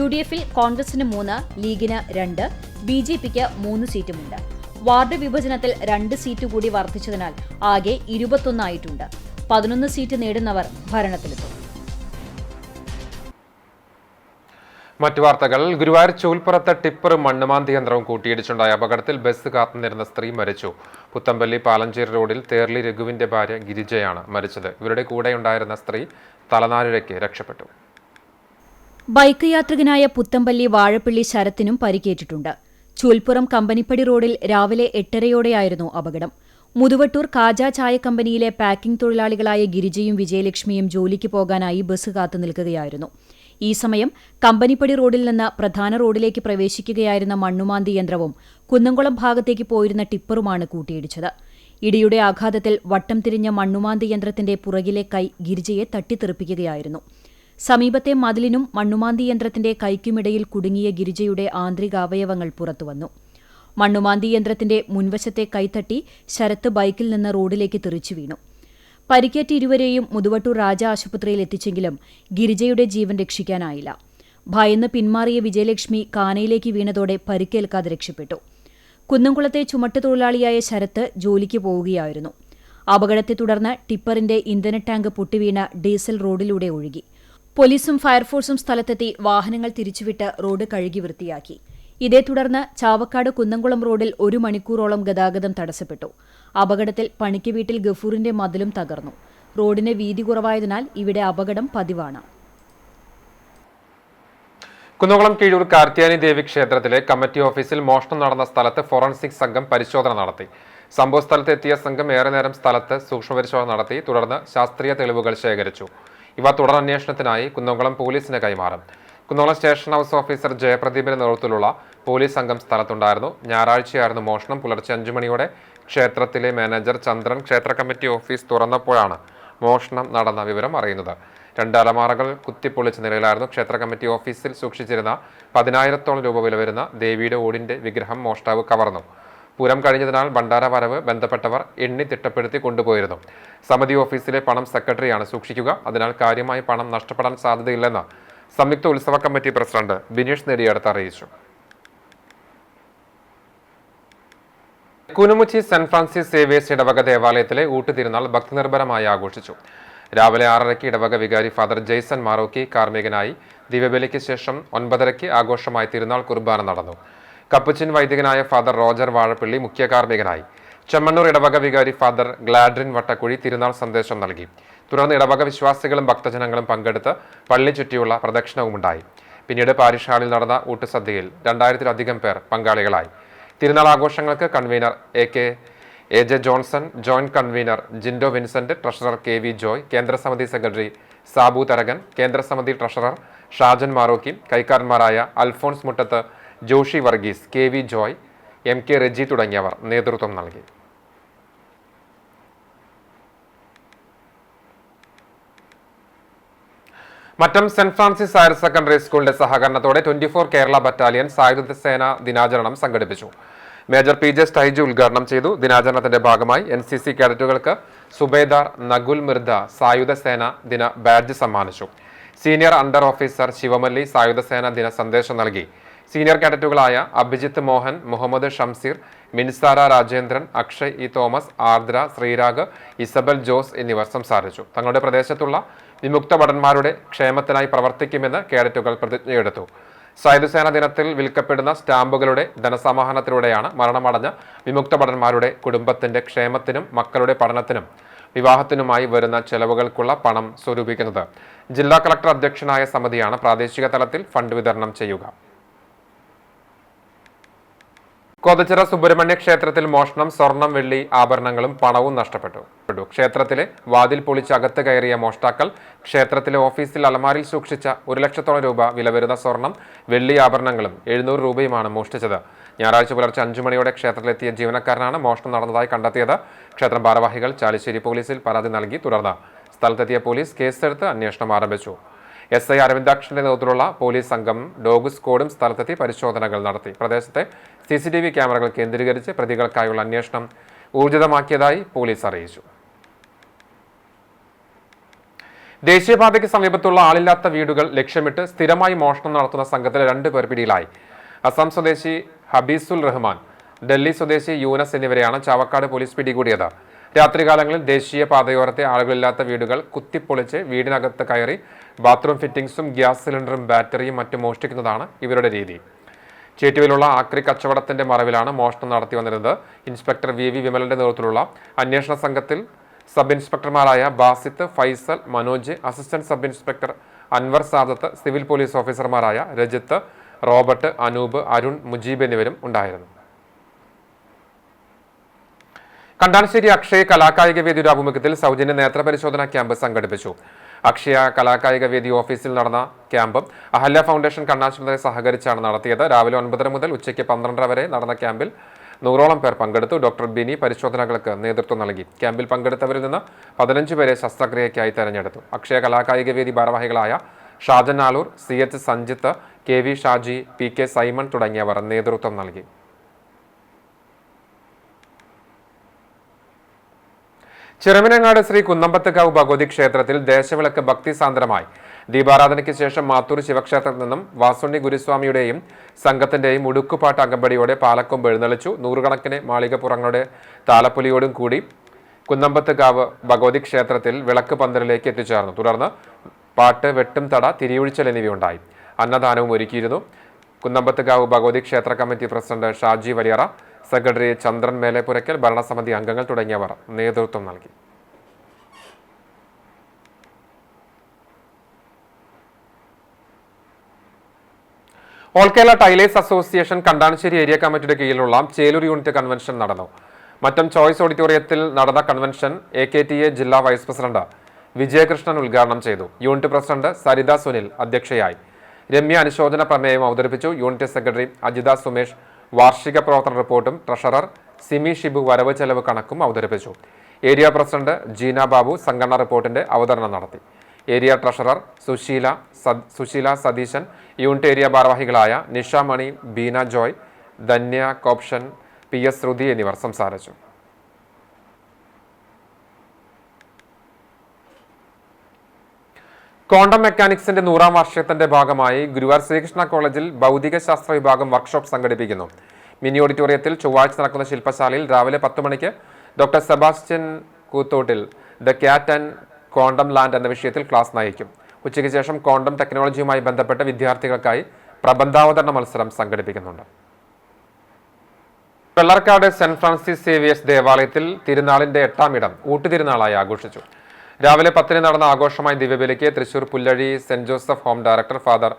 UDFിൽ കോൺഗ്രസിന് 3, ലീഗിന് 2, BJPക്ക് 3 സീറ്റുമുണ്ട്. വാർഡ് വിഭജനത്തിൽ 2 സീറ്റ് കൂടി വർദ്ധിച്ചതിനാൽ ആകെ 21 ആയിട്ടുണ്ട്. 11 സീറ്റ് നേടുന്നവർ ഭരണത്തിലെത്തും. മറ്റു വാർത്തകൾ. ഗുരുവായൂർ ചൂൽപ്പുറത്ത് ടിപ്പറും മണ്ണുമാന്തി യന്ത്രവും കൂട്ടിയിടിച്ചുണ്ടായ അപകടത്തിൽ ബസ് കാത്തുനിന്നിരുന്ന സ്ത്രീ മരിച്ചു. പുത്തമ്പള്ളി പാലഞ്ചേരി റോഡിൽ തേർലി രഘുവിന്റെ ഭാര്യ ഗിരിജയാണ് മരിച്ചത്. ഇവരുടെ കൂടെയുണ്ടായിരുന്ന സ്ത്രീ തലനാരിഴയ്ക്ക് രക്ഷപ്പെട്ടു. ബൈക്ക് യാത്രികനായ പുത്തമ്പള്ളി വാഴപ്പള്ളി ശരത്തിനും പരിക്കേറ്റിട്ടുണ്ട്. ചൂൽപ്പുറം കമ്പനിപ്പടി റോഡിൽ രാവിലെ 8:30യോടെയായിരുന്നു അപകടം. മുതുവട്ടൂർ കാജ ചായ കമ്പനിയിലെ പാക്കിംഗ് തൊഴിലാളികളായ ഗിരിജയും വിജയലക്ഷ്മിയും ജോലിക്ക് പോകാനായി ബസ് കാത്തു നിൽക്കുകയായിരുന്നു. ഈ സമയം കമ്പനിപ്പടി റോഡിൽ നിന്ന് പ്രധാന റോഡിലേക്ക് പ്രവേശിക്കുകയായിരുന്ന മണ്ണുമാന്തി യന്ത്രവും കുന്നംകുളം ഭാഗത്തേക്ക് പോയിരുന്ന ടിപ്പറുമാണ് കൂട്ടിയിടിച്ചത്. ഇടിയുടെ ആഘാതത്തിൽ വട്ടം തിരിഞ്ഞ മണ്ണുമാന്തി യന്ത്രത്തിന്റെ പുറകിലെ കൈ ഗിരിജയെ തട്ടിത്തെറിപ്പിക്കുകയായിരുന്നു. സമീപത്തെ മതിലിനും മണ്ണുമാന്തി യന്ത്രത്തിന്റെ കൈക്കുമിടയിൽ കുടുങ്ങിയ ഗിരിജയുടെ ആന്തരികാവയവങ്ങൾ പുറത്തുവന്നു. മണ്ണുമാന്തി യന്ത്രത്തിന്റെ മുൻവശത്തെ കൈത്തട്ടി ശരത്ത് ബൈക്കിൽ നിന്ന് റോഡിലേക്ക് തെറിച്ചു വീണു. പരിക്കേറ്റ ഇരുവരെയും മുതുവട്ടൂർ രാജ ആശുപത്രിയിൽ എത്തിച്ചെങ്കിലും ഗിരിജയുടെ ജീവൻ രക്ഷിക്കാനായില്ല. ഭയന്ന് പിന്മാറിയ വിജയലക്ഷ്മി കാനയിലേക്ക് വീണതോടെ പരിക്കേൽക്കാതെ രക്ഷപ്പെട്ടു. കുന്നംകുളത്തെ ചുമട്ടുതൊഴിലാളിയായ ശരത്ത് ജോലിക്ക് പോവുകയായിരുന്നു. അപകടത്തെ തുടർന്ന് ടിപ്പറിന്റെ ഇന്ധന ടാങ്ക് പൊട്ടിവീണ ഡീസൽ റോഡിലൂടെ ഒഴുകി. പോലീസും ഫയർഫോഴ്സും സ്ഥലത്തെത്തി വാഹനങ്ങൾ തിരിച്ചുവിട്ട് റോഡ് കഴുകി വൃത്തിയാക്കി. ഇതേ തുടർന്ന് ചാവക്കാട് കുന്നംകുളം റോഡിൽ 1 മണിക്കൂറോളം ഗതാഗതം തടസ്സപ്പെട്ടു. അപകടത്തിൽ പണിക്ക് വീട്ടിൽ ഗഫൂറിന്റെ മതിലും തകർന്നു. റോഡിന് വീതി കുറവായതിനാൽ ഇവിടെ അപകടം പതിവാണ്. കുന്നംകുളം കീഴൂർ കാർത്യായനി ദേവി ക്ഷേത്രത്തിലെ കമ്മിറ്റി ഓഫീസിൽ മോഷണം നടന്ന സ്ഥലത്ത് ഫോറൻസിക് സംഘം പരിശോധന നടത്തി. സംഭവസ്ഥലത്ത് എത്തിയ സംഘം ഏറെ നേരം സ്ഥലത്ത് സൂക്ഷ്മപരിശോധന നടത്തി. തുടർന്ന് ശാസ്ത്രീയ തെളിവുകൾ ശേഖരിച്ചു. ഇവ തുടരന്വേഷണത്തിനായി കുന്നംകുളം പോലീസിന് കൈമാറും. കുന്നംകുളം സ്റ്റേഷൻ ഹൌസ് ഓഫീസർ ജയപ്രദീപിന്റെ നേതൃത്വത്തിലുള്ള പോലീസ് സംഘം സ്ഥലത്തുണ്ടായിരുന്നു. ഞായറാഴ്ചയായിരുന്നു മോഷണം. പുലർച്ചെ 5 മണിയോടെ ക്ഷേത്രത്തിലെ മാനേജർ ചന്ദ്രൻ ക്ഷേത്ര കമ്മിറ്റി ഓഫീസ് തുറന്നപ്പോഴാണ് മോഷണം നടന്ന വിവരം അറിയുന്നത്. 2 അലമാറകൾ കുത്തിപ്പൊളിച്ച നിലയിലായിരുന്നു. ക്ഷേത്ര കമ്മിറ്റി ഓഫീസിൽ സൂക്ഷിച്ചിരുന്ന 10,000-ഓളം രൂപ വില വരുന്ന ദേവിയുടെ ഓടിന്റെ വിഗ്രഹം മോഷ്ടാവ് കവർന്നു. പൂരം കഴിഞ്ഞതിനാൽ ഭണ്ഡാര വരവ് ബന്ധപ്പെട്ടവർ എണ്ണി തിട്ടപ്പെടുത്തി കൊണ്ടുപോയിരുന്നു. സമിതി ഓഫീസിലെ പണം സെക്രട്ടറിയാണ് സൂക്ഷിക്കുക. അതിനാൽ കാര്യമായി പണം നഷ്ടപ്പെടാൻ സാധ്യതയില്ലെന്ന് സംയുക്ത ഉത്സവ കമ്മിറ്റി പ്രസിഡന്റ് ബിനീഷ് നെടിയടത്ത് അറിയിച്ചു. കുനുമുച്ചി സെന്റ് ഫ്രാൻസിസ് സേവേഴ്സ് ഇടവക ദേവാലയത്തിലെ ഊട്ടുതിരുനാൾ ഭക്തിനിർഭരമായി ആഘോഷിച്ചു. രാവിലെ 6:30 ഇടവക വികാരി ഫാദർ ജെയ്സൺ മാറോക്കി കാർമ്മികനായി ദിവ്യബലിക്ക് ശേഷം 9:30 ആഘോഷമായി തിരുനാൾ കുർബാന നടന്നു. കപ്പുച്ചിൻ വൈദികനായ ഫാദർ റോജർ വാഴപ്പള്ളി മുഖ്യ കാർമ്മികനായി. ചെമ്മണ്ണൂർ ഇടവക വികാരി ഫാദർ ഗ്ലാഡ്രിൻ വട്ടക്കുഴി തിരുനാൾ സന്ദേശം നൽകി. തുടർന്ന് ഇടവക വിശ്വാസികളും ഭക്തജനങ്ങളും പങ്കെടുത്ത് പള്ളി ചുറ്റിയുള്ള പ്രദക്ഷിണവുമുണ്ടായി. പിന്നീട് പാരിഷ് ഹാളിൽ നടന്ന ഊട്ടുസദ്യയിൽ 2000-ലധികം പേർ പങ്കാളികളായി. തിരുനാൾ ആഘോഷങ്ങൾക്ക് convener A J Johnson, joint convener Jindo Vincent, treasurer KV Joy, കേന്ദ്രസമിതി സെക്രട്ടറി സാബു തരകൻ, കേന്ദ്രസമിതി ട്രഷറർ ഷാജൻ മാറോക്കി, കൈക്കാരന്മാരായ Alphonse Muttath, Joshy Varghese, KV Joy, MK Reji തുടങ്ങിയവർ നേതൃത്വം നൽകി. മറ്റം സെന്റ് ഫ്രാൻസിസ് ഹയർ സെക്കൻഡറി സ്കൂളിന്റെ സഹകരണത്തോടെ 24 കേരള ബറ്റാലിയൻ സായുധ സേന ദിനാചരണം സംഘടിപ്പിച്ചു. മേജർ PJ സ്റ്റൈജു ഉദ്ഘാടനം ചെയ്തു. ദിനാചരണത്തിന്റെ ഭാഗമായി NCC കേഡറ്റുകൾക്ക് സുബേദാർ നകുൽ മിർദ സായുധ സേന ദിന ബാഡ്ജ് സമ്മാനിച്ചു. സീനിയർ അണ്ടർ ഓഫീസർ ശിവമല്ലി സായുധ സേന ദിന സന്ദേശം നൽകി. സീനിയർ കേഡറ്റുകളായ Abhijith Mohan, Muhammad Shamseer, Minsara Rajendran, Akshay E Thomas, Ardra, Sreerag, Isabel Jose എന്നിവർ സംസാരിച്ചു. തങ്ങളുടെ പ്രദേശത്തുള്ള വിമുക്ത ഭടന്മാരുടെ ക്ഷേമത്തിനായി പ്രവർത്തിക്കുമെന്ന് കേഡറ്റുകൾ പ്രതിജ്ഞയെടുത്തു. സായുധസേന ദിനത്തിൽ വിൽക്കപ്പെടുന്ന സ്റ്റാമ്പുകളുടെ ധനസമാഹരണത്തിലൂടെയാണ് മരണമടഞ്ഞ വിമുക്ത ഭടന്മാരുടെ കുടുംബത്തിന്റെ ക്ഷേമത്തിനും മക്കളുടെ പഠനത്തിനും വിവാഹത്തിനുമായി വരുന്ന ചെലവുകൾക്കുള്ള പണം സ്വരൂപിക്കുന്നത്. ജില്ലാ കളക്ടർ അധ്യക്ഷനായ സമിതിയാണ് പ്രാദേശിക തലത്തിൽ ഫണ്ട് വിതരണം ചെയ്യുക. കോതച്ചിറ സുബ്രഹ്മണ്യ ക്ഷേത്രത്തിൽ മോഷണം, സ്വർണം, വെള്ളി, ആഭരണങ്ങളും പണവും നഷ്ടപ്പെട്ടു. ക്ഷേത്രത്തിലെ വാതിൽ പൊളിച്ച് അകത്ത് കയറിയ മോഷ്ടാക്കൾ ക്ഷേത്രത്തിലെ ഓഫീസിൽ അലമാരിൽ സൂക്ഷിച്ച 1 ലക്ഷത്തോളം രൂപ വില വരുന്ന സ്വർണം, വെള്ളി ആഭരണങ്ങളും 700 രൂപയുമാണ് മോഷ്ടിച്ചത്. ഞായറാഴ്ച പുലർച്ചെ 5 മണിയോടെ ക്ഷേത്രത്തിലെത്തിയ ജീവനക്കാരനാണ് മോഷണം നടന്നതായി കണ്ടെത്തിയത്. ക്ഷേത്രം ഭാരവാഹികൾ ചാലിശ്ശേരി പോലീസിൽ പരാതി നൽകി. തുടർന്ന് സ്ഥലത്തെത്തിയ പോലീസ് കേസെടുത്ത് അന്വേഷണം ആരംഭിച്ചു. SI അരവിന്ദാക്ഷന്റെ നേതൃത്വത്തിലുള്ള പോലീസ് സംഘം ഡോഗ് സ്ക്വാഡും സ്ഥലത്തെത്തി പരിശോധനകൾ നടത്തി. പ്രദേശത്തെ CCTV ക്യാമറകൾ കേന്ദ്രീകരിച്ച് പ്രതികൾക്കായുള്ള അന്വേഷണം ഊർജിതമാക്കിയതായി പോലീസ് അറിയിച്ചു. ദേശീയപാതയ്ക്ക് സമീപത്തുള്ള ആളില്ലാത്ത വീടുകൾ ലക്ഷ്യമിട്ട് സ്ഥിരമായി മോഷണം നടത്തുന്ന സംഘത്തിലെ 2 പേർ പിടിയിലായി. അസം സ്വദേശി ഹബീസുൽ റഹ്മാൻ, ഡൽഹി സ്വദേശി യൂനസ് എന്നിവരെയാണ് ചാവക്കാട് പോലീസ് പിടികൂടിയത്. രാത്രികാലങ്ങളിൽ ദേശീയപാതയോരത്തെ ആളുകളില്ലാത്ത വീടുകൾ കുത്തിപ്പൊളിച്ച് വീടിനകത്ത് കയറി ബാത്റൂം ഫിറ്റിംഗ്സും ഗ്യാസ് സിലിണ്ടറും ബാറ്ററിയും മറ്റും മോഷ്ടിക്കുന്നതാണ് ഇവരുടെ രീതി. ചേറ്റുവിലുള്ള ആക്രി കച്ചവടത്തിന്റെ മറവിലാണ് മോഷണം നടത്തി വന്നിരുന്നത്. ഇൻസ്പെക്ടർ VV വിമലന്റെ നേതൃത്വത്തിലുള്ള അന്വേഷണ സംഘത്തിൽ സബ് ഇൻസ്പെക്ടർമാരായ Basith, Faisal, Manoj, assistant sub inspector Anwar Sadath, civil police ഓഫീസർമാരായ രജിത്ത്, റോബർട്ട്, അനൂപ്, അരുൺ, മുജീബ് എന്നിവരും ഉണ്ടായിരുന്നു. കണ്ടാനശ്ശേരി അക്ഷയ കലാകായിക വേദിയുടെ ആഭിമുഖ്യത്തിൽ സൗജന്യ നേത്രപരിശോധനാ ക്യാമ്പ് സംഘടിപ്പിച്ചു. അക്ഷയ കലാകായിക വേദി ഓഫീസിൽ നടന്ന ക്യാമ്പ് അഹല്യ ഫൗണ്ടേഷൻ കണ്ണാശുപത്രി സഹകരിച്ചാണ് നടത്തിയത്. രാവിലെ 9:30 മുതൽ ഉച്ചയ്ക്ക് 12:30 വരെ നടന്ന ക്യാമ്പിൽ 100ഓളം പേർ പങ്കെടുത്തു. ഡോക്ടർ ബിനി പരിശോധനകൾക്ക് നേതൃത്വം നൽകി. ക്യാമ്പിൽ പങ്കെടുത്തവരിൽ നിന്ന് 15 പേരെ ശസ്ത്രക്രിയയ്ക്കായി തെരഞ്ഞെടുത്തു. അക്ഷയ കലാകായിക വേദി ഭാരവാഹികളായ Shajan Alur, CH Sanjith, KV Shaji, PK Simon തുടങ്ങിയവർ നേതൃത്വം നൽകി. ചിറമനങ്ങാട് ശ്രീ കുന്നമ്പത്തുകാവ് ഭഗവതി ക്ഷേത്രത്തിൽ ദേശവിളക്ക് ഭക്തിസാന്ദ്രമായി. ദീപാരാധനയ്ക്ക് ശേഷം മാത്തൂർ ശിവക്ഷേത്രത്തിൽ നിന്നും വാസുണ്ണി ഗുരുസ്വാമിയുടെയും സംഘത്തിന്റെയും ഉടുക്കുപാട്ട് അകമ്പടിയോടെ പാലക്കൊമ്പ് എഴുന്നള്ളിച്ചു. നൂറുകണക്കിന് മാളികപ്പുറങ്ങളുടെ താലപ്പൊലിയോടും കൂടി കുന്നമ്പത്തുകാവ് ഭഗവതി ക്ഷേത്രത്തിൽ വിളക്ക് പന്തലിലേക്ക് എത്തിച്ചേർന്നു. തുടർന്ന് പാട്ട്, വെട്ടും തട, തിരിയൊഴിച്ചൽ എന്നിവയുണ്ടായി. അന്നദാനവും ഒരുക്കിയിരുന്നു. കുന്നമ്പത്തുകാവ് ഭഗവതി ക്ഷേത്ര committee president Shaji Valiyara, secretary Chandran Melepurakkal, ഭരണസമിതി അംഗങ്ങൾ തുടങ്ങിയവർ നേതൃത്വം നൽകി. All Kerala tailors association Kandanassery area കമ്മിറ്റിയുടെ കീഴിലുള്ള ചേലൂർ യൂണിറ്റ് കൺവെൻഷൻ നടന്നു. മറ്റം ചോയ്സ് ഓഡിറ്റോറിയത്തിൽ നടന്ന കൺവെൻഷൻ AKTA ജില്ലാ വൈസ് പ്രസിഡന്റ് വിജയകൃഷ്ണൻ ഉദ്ഘാടനം ചെയ്തു. യൂണിറ്റ് പ്രസിഡന്റ് സരിത സുനിൽ അധ്യക്ഷയായി. രമ്യ അനുശോചന പ്രമേയം അവതരിപ്പിച്ചു. യൂണിറ്റ് സെക്രട്ടറി അജിത സുമേഷ് വാർഷിക പ്രവർത്തന റിപ്പോർട്ടും ട്രഷറർ സിമി ഷിബു വരവ് ചെലവ് കണക്കും അവതരിപ്പിച്ചു. ഏരിയ പ്രസിഡന്റ് ജീന ബാബു സംഘടനാ റിപ്പോർട്ടിന്റെ അവതരണം നടത്തി. Area treasurer Susheela Satheesan, unit area ഭാരവാഹികളായ നിഷ മണി, ബീന ജോയ്, ധന്യ കോപ്ഷൻ, PS ശ്രുതി എന്നിവർ സംസാരിച്ചു. ക്വാണ്ടം മെക്കാനിക്സിന്റെ 100ാം വാർഷികത്തിന്റെ ഭാഗമായി ഗുരുവായൂർ ശ്രീകൃഷ്ണ കോളേജിൽ ഭൗതിക ശാസ്ത്ര വിഭാഗം വർക്ക്ഷോപ്പ് സംഘടിപ്പിക്കുന്നു. മിനി ഓഡിറ്റോറിയത്തിൽ ചൊവ്വാഴ്ച നടക്കുന്ന ശില്പശാലയിൽ രാവിലെ 10 മണിക്ക് doctor Sebastian Koothottil the cat and quantum land എന്ന വിഷയത്തിൽ ക്ലാസ് നയിക്കും. ഉച്ചയ്ക്ക് ശേഷം ക്വാണ്ടം ടെക്നോളജിയുമായി ബന്ധപ്പെട്ട വിദ്യാർത്ഥികൾക്കായി പ്രബന്ധാവതരണ മത്സരം സംഘടിപ്പിക്കുന്നുണ്ട്. വെള്ളർക്കാട് സെന്റ് ഫ്രാൻസിസ് സേവിയേഴ്സ് ദേവാലയത്തിൽ തിരുനാളിന്റെ 8ാം ഇടം ഊട്ടുതിരുനാളായി ആഘോഷിച്ചു. രാവിലെ 10 നടന്ന ആഘോഷമായ ദിവ്യബലിക്ക് Thrissur Pullazhi saint Joseph home director father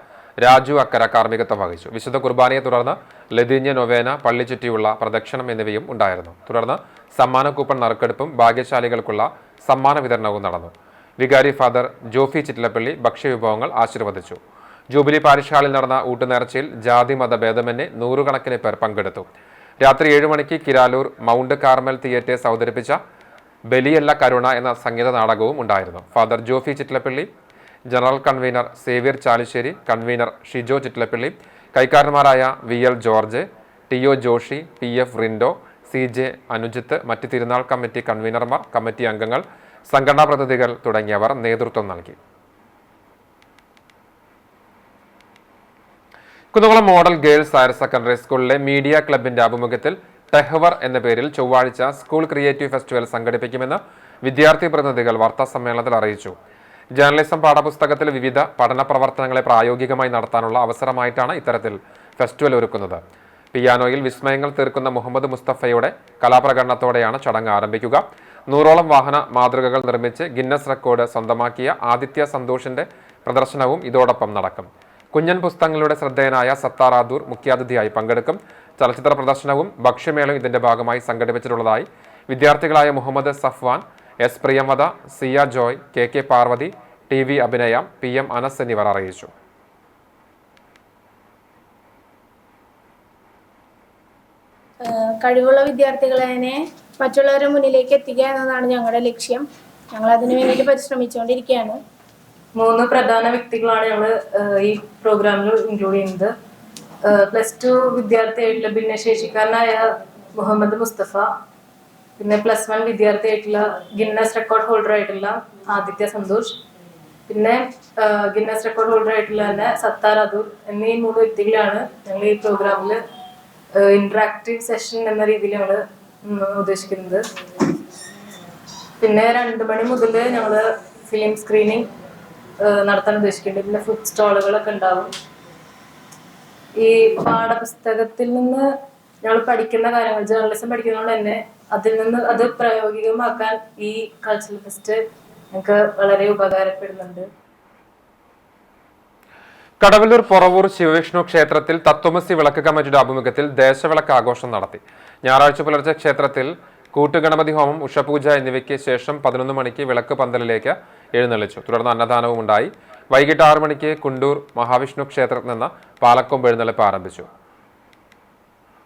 Raju Akkara കാർമ്മികത്വം വഹിച്ചു. വിശുദ്ധ കുർബാനയെ തുടർന്ന് ലതീഞ്ഞ നൊവേന, പള്ളി ചുറ്റിയുള്ള പ്രദക്ഷിണം എന്നിവയും ഉണ്ടായിരുന്നു. തുടർന്ന് സമ്മാന കൂപ്പൺ നറുക്കെടുപ്പും ഭാഗ്യശാലികൾക്കുള്ള സമ്മാന വിതരണവും നടന്നു. വികാരി ഫാദർ ജോഫി ചിറ്റിലപ്പള്ളി ഭക്ഷ്യവിഭവങ്ങൾ ആശീർവദിച്ചു. ജൂബിലി പാരിഷ് ഹാളിൽ നടന്ന ഊട്ടുനേർച്ചയിൽ ജാതി മത ഭേദമന്യേ 100 കണക്കിന് പേർ പങ്കെടുത്തു. രാത്രി 7 മണിക്ക് കിരാലൂർ മൗണ്ട് കാർമൽ തിയേറ്റേഴ്സ് അവതരിപ്പിച്ച ബലിയല്ല കരുണ എന്ന സംഗീത നാടകവും ഉണ്ടായിരുന്നു. Father Jofy Chittilappally, general convener Xavier Chalissery, convener Shijo Chittilappally, കൈക്കാരന്മാരായ VL George, TO Joshy, PF Rindo, CJ Anujith, മറ്റ് തിരുനാൾ കമ്മിറ്റി കൺവീനർമാർ, കമ്മിറ്റി അംഗങ്ങൾ, സംഘടനാ പ്രതിനിധികൾ തുടങ്ങിയവർ നേതൃത്വം നൽകി. Kunnamkulam model girls higher secondary സ്കൂളിലെ മീഡിയ ക്ലബിന്റെ ആഭിമുഖ്യത്തിൽ ടെഹ്വർ എന്ന പേരിൽ ചൊവ്വാഴ്ച സ്കൂൾ ക്രിയേറ്റീവ് ഫെസ്റ്റിവൽ സംഘടിപ്പിക്കുമെന്ന് വിദ്യാർത്ഥി പ്രതിനിധികൾ വാർത്താസമ്മേളനത്തിൽ അറിയിച്ചു. ജേർണലിസം പാഠപുസ്തകത്തിൽ വിവിധ പഠന പ്രവർത്തനങ്ങളെ പ്രായോഗികമായി നടത്താനുള്ള അവസരമായിട്ടാണ് ഇത്തരത്തിൽ ഫെസ്റ്റിവൽ ഒരുക്കുന്നത്. പിയാനോയിൽ വിസ്മയങ്ങൾ തീർക്കുന്ന മുഹമ്മദ് മുസ്തഫയുടെ കലാപ്രകടനത്തോടെയാണ് ചടങ്ങ് ആരംഭിക്കുക. 100ഓളം വാഹന മാതൃകകൾ നിർമ്മിച്ച് ഗിന്നസ് റെക്കോർഡ് സ്വന്തമാക്കിയ ആദിത്യ സന്തോഷിന്റെ പ്രദർശനവും ഇതോടൊപ്പം നടക്കും. കുഞ്ഞൻ പുസ്തകങ്ങളുടെ ശ്രദ്ധേയനായ സത്താറാദൂർ മുഖ്യാതിഥിയായി പങ്കെടുക്കും. ചലച്ചിത്ര പ്രദർശനവും ഭക്ഷ്യമേളയും ഇതിന്റെ ഭാഗമായി സംഘടിപ്പിച്ചിട്ടുള്ളതായി വിദ്യാർത്ഥികളായ മുഹമ്മദ് സഫ്വാൻ, S പ്രിയമവത, സിയ ജോയ്, KK പാർവതി, TV അഭിനയ, PM അനസ് എന്നിവർ അറിയിച്ചു. കഴിവുള്ള വിദ്യാർത്ഥികളെ മറ്റുള്ളവരുടെ മുന്നിലേക്ക് എത്തിക്കുക എന്നതാണ് ഞങ്ങളുടെ ലക്ഷ്യം. ഞങ്ങൾ അതിനു വേണ്ടിയിട്ട് പരിശ്രമിച്ചുകൊണ്ടിരിക്കുകയാണ്. 3 പ്രധാന വ്യക്തികളാണ് ഞങ്ങൾ ഈ പ്രോഗ്രാമിൽ ഇൻക്ലൂഡ് ചെയ്യുന്നത്. +2 വിദ്യാർത്ഥിയായിട്ടുള്ള ഭിന്നശേഷിക്കാരനായ മുഹമ്മദ് മുസ്തഫ, പിന്നെ +1 വിദ്യാർത്ഥിയായിട്ടുള്ള ഗിന്നസ് റെക്കോർഡ് ഹോൾഡർ ആയിട്ടുള്ള ആദിത്യ സന്തോഷ്, പിന്നെ ഗിന്നസ് റെക്കോർഡ് ഹോൾഡർ ആയിട്ടുള്ള തന്നെ സത്താറാദൂർ എന്നീ 3 വ്യക്തികളാണ് ഞങ്ങൾ ഈ പ്രോഗ്രാമിൽ ഇന്ററാക്റ്റീവ് സെഷൻ എന്ന രീതിയിൽ ഞങ്ങൾ ഉദ്ദേശിക്കുന്നത്. പിന്നെ 2 മണി മുതൽ ഞങ്ങൾ ഫിലിം സ്ക്രീനിങ് നടത്താൻ ഉദ്ദേശിക്കുന്നുണ്ട്. പിന്നെ ഫുഡ് സ്റ്റോളുകളൊക്കെ ഉണ്ടാവും. ഈ പാഠപുസ്തകത്തിൽ നിന്ന് ഞങ്ങൾ പഠിക്കുന്ന കാര്യങ്ങൾ, ജേർണലിസം പഠിക്കുന്നതുകൊണ്ട് തന്നെ അതിൽ നിന്ന് അത് പ്രായോഗികമാക്കാൻ ഈ കൾച്ചറൽ ഫെസ്റ്റ് ഞങ്ങൾക്ക് വളരെ ഉപകാരപ്പെടുന്നുണ്ട്. കടവല്ലൂർ പൊറവൂർ ശിവവിഷ്ണു ക്ഷേത്രത്തിൽ തത്വമസി വിളക്ക് കമ്മിറ്റിയുടെ ആഭിമുഖ്യത്തിൽ ദേശവിളക്ക് ആഘോഷം നടത്തി. ഞായറാഴ്ച പുലർച്ചെ ക്ഷേത്രത്തിൽ കൂട്ടുഗണപതി ഹോമം, ഉഷപൂജ എന്നിവയ്ക്ക് ശേഷം 11 മണിക്ക് വിളക്ക് പന്തലിലേക്ക് എഴുന്നള്ളിച്ചു. തുടർന്ന് അന്നദാനവും ഉണ്ടായി. വൈകിട്ട് 6 മണിക്ക് കുണ്ടൂർ മഹാവിഷ്ണു ക്ഷേത്രത്തിൽ നിന്ന് പാലക്കൊമ്പ് എഴുന്നള്ളിപ്പ് ആരംഭിച്ചു.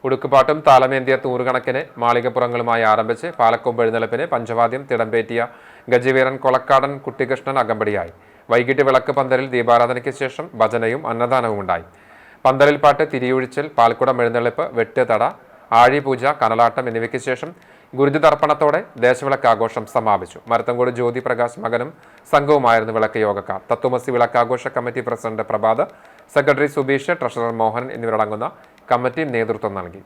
ഉടുക്കുപാട്ടും താളമേന്തിയ നൂറുകണക്കിന് മാളികപ്പുറങ്ങളുമായി ആരംഭിച്ച് പാലക്കൊമ്പ് എഴുന്നള്ളിപ്പിന് പഞ്ചവാദ്യം തിടമ്പേറ്റിയ ഗജവീരൻ കൊളക്കാടൻ കുട്ടികൃഷ്ണൻ അകമ്പടിയായി. വൈകിട്ട് വിളക്ക് പന്തലിൽ ദീപാരാധനയ്ക്ക് ശേഷം ഭജനയും അന്നദാനവും ഉണ്ടായി. പന്തലിൽ പാട്ട്, തിരിയൊഴിച്ചൽ, പാൽക്കുടം എഴുന്നള്ളിപ്പ്, വെട്ട് തട, ആഴിപൂജ, കനലാട്ടം എന്നിവയ്ക്ക് ശേഷം ഗുരുതി തർപ്പണത്തോടെ ദേശവിളക്ക് ആഘോഷം സമാപിച്ചു. മരത്തങ്കോട് ജ്യോതി പ്രകാശ് മകനും സംഘവുമായിരുന്നു വിളക്ക് യോഗക്കാർ. തത്വമസി വിളക്കാഘോഷ committee president Prabhath, secretary Subeesh, treasurer Mohanan എന്നിവരടങ്ങുന്ന കമ്മിറ്റി നേതൃത്വം നൽകി.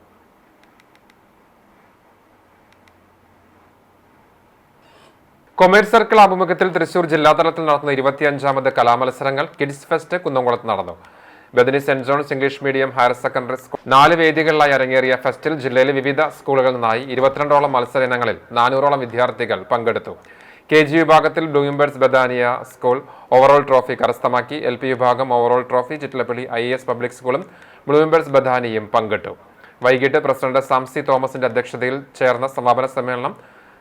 കൊമേഴ്സ് സർക്കിൾ ആഭിമുഖ്യത്തിൽ തൃശൂർ ജില്ലാതലത്തിൽ നടത്തുന്ന 25ാമത് കലാമത്സരങ്ങൾ കിഡ്സ് ഫെസ്റ്റ് കുന്നംകുളത്ത് നടന്നു. Bethany saint John's English medium higher secondary school 4 വേദികളിലായി അരങ്ങേറിയ ഫെസ്റ്റിൽ ജില്ലയിലെ വിവിധ സ്കൂളുകളിൽ നിന്നായി 22ഓളം മത്സര ഇനങ്ങളിൽ 400ഓളം വിദ്യാർത്ഥികൾ പങ്കെടുത്തു. KG വിഭാഗത്തിൽ Bloombirds Badaniya school overall trophy കരസ്ഥമാക്കി. LP വിഭാഗം overall trophy Chittilappilly IAS public സ്കൂളും ബ്ലൂംബേർഡ്സ് ബദാനിയും പങ്കിട്ടു. വൈകിട്ട് പ്രസിഡന്റ് സാംസി തോമസിന്റെ അധ്യക്ഷതയിൽ ചേർന്ന സമാപന സമ്മേളനം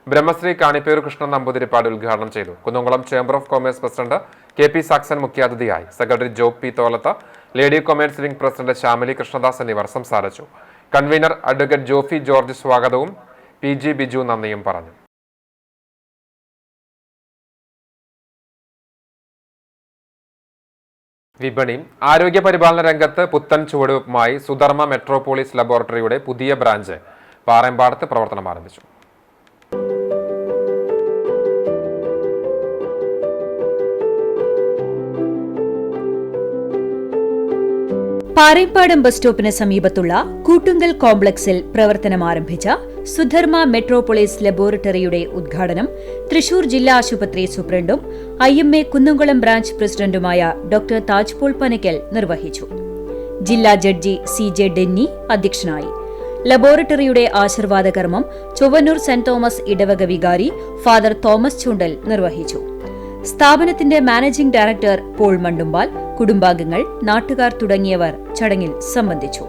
ബ്രഹ്മശ്രീ കാണിപ്പേർ കൃഷ്ണൻ നമ്പൂതിരിപ്പാട് ഉദ്ഘാടനം ചെയ്തു. Kunnamkulam chamber of commerce president KP Saxon മുഖ്യാതിഥിയായി. Secretary Job P Tholath, lady commerce wing president Shyamali Krishnadas എന്നിവർ സംസാരിച്ചു. കൺവീനർ അഡ്വക്കേറ്റ് ജോഫി ജോർജ് സ്വാഗതവും PG ബിജു നന്ദിയും പറഞ്ഞു. വിപണി, ആരോഗ്യ പരിപാലന രംഗത്ത് പുത്തൻ ചുവടുവയ്പുമായി സുധർമ്മ മെട്രോപോളിസ് ലബോറട്ടറിയുടെ പുതിയ ബ്രാഞ്ച് പാറേമ്പാടത്ത് പ്രവർത്തനം ആരംഭിച്ചു. പാറേമ്പാടം ബസ് സ്റ്റോപ്പിന് സമീപത്തുള്ള കൂട്ടുങ്കൽ കോംപ്ലക്സിൽ പ്രവർത്തനം ആരംഭിച്ച സുധർമ്മ മെട്രോപോളിസ് ലബോറട്ടറിയുടെ ഉദ്ഘാടനം തൃശൂർ ജില്ലാ ആശുപത്രി സൂപ്രണ്ടും IMA കുന്നംകുളം ബ്രാഞ്ച് പ്രസിഡന്റുമായ ഡോക്ടർ താജ്പോൾ പനക്കൽ നിർവഹിച്ചു. ജില്ലാ ജഡ്ജി CJ ഡെന്നി അധ്യക്ഷനായി. ലബോറട്ടറിയുടെ ആശീർവാദ കർമ്മം ചൊവ്വന്നൂർ സെന്റ് തോമസ് ഇടവക വികാരി ഫാദർ തോമസ് ചൂണ്ടൽ നിർവഹിച്ചു. സ്ഥാപനത്തിന്റെ മാനേജിംഗ് ഡയറക്ടർ പോൾ മണ്ടുമ്പാൽ, കുടുംബാംഗങ്ങൾ, നാട്ടുകാർ തുടങ്ങിയവർ ചടങ്ങിൽ സംബന്ധിച്ചു.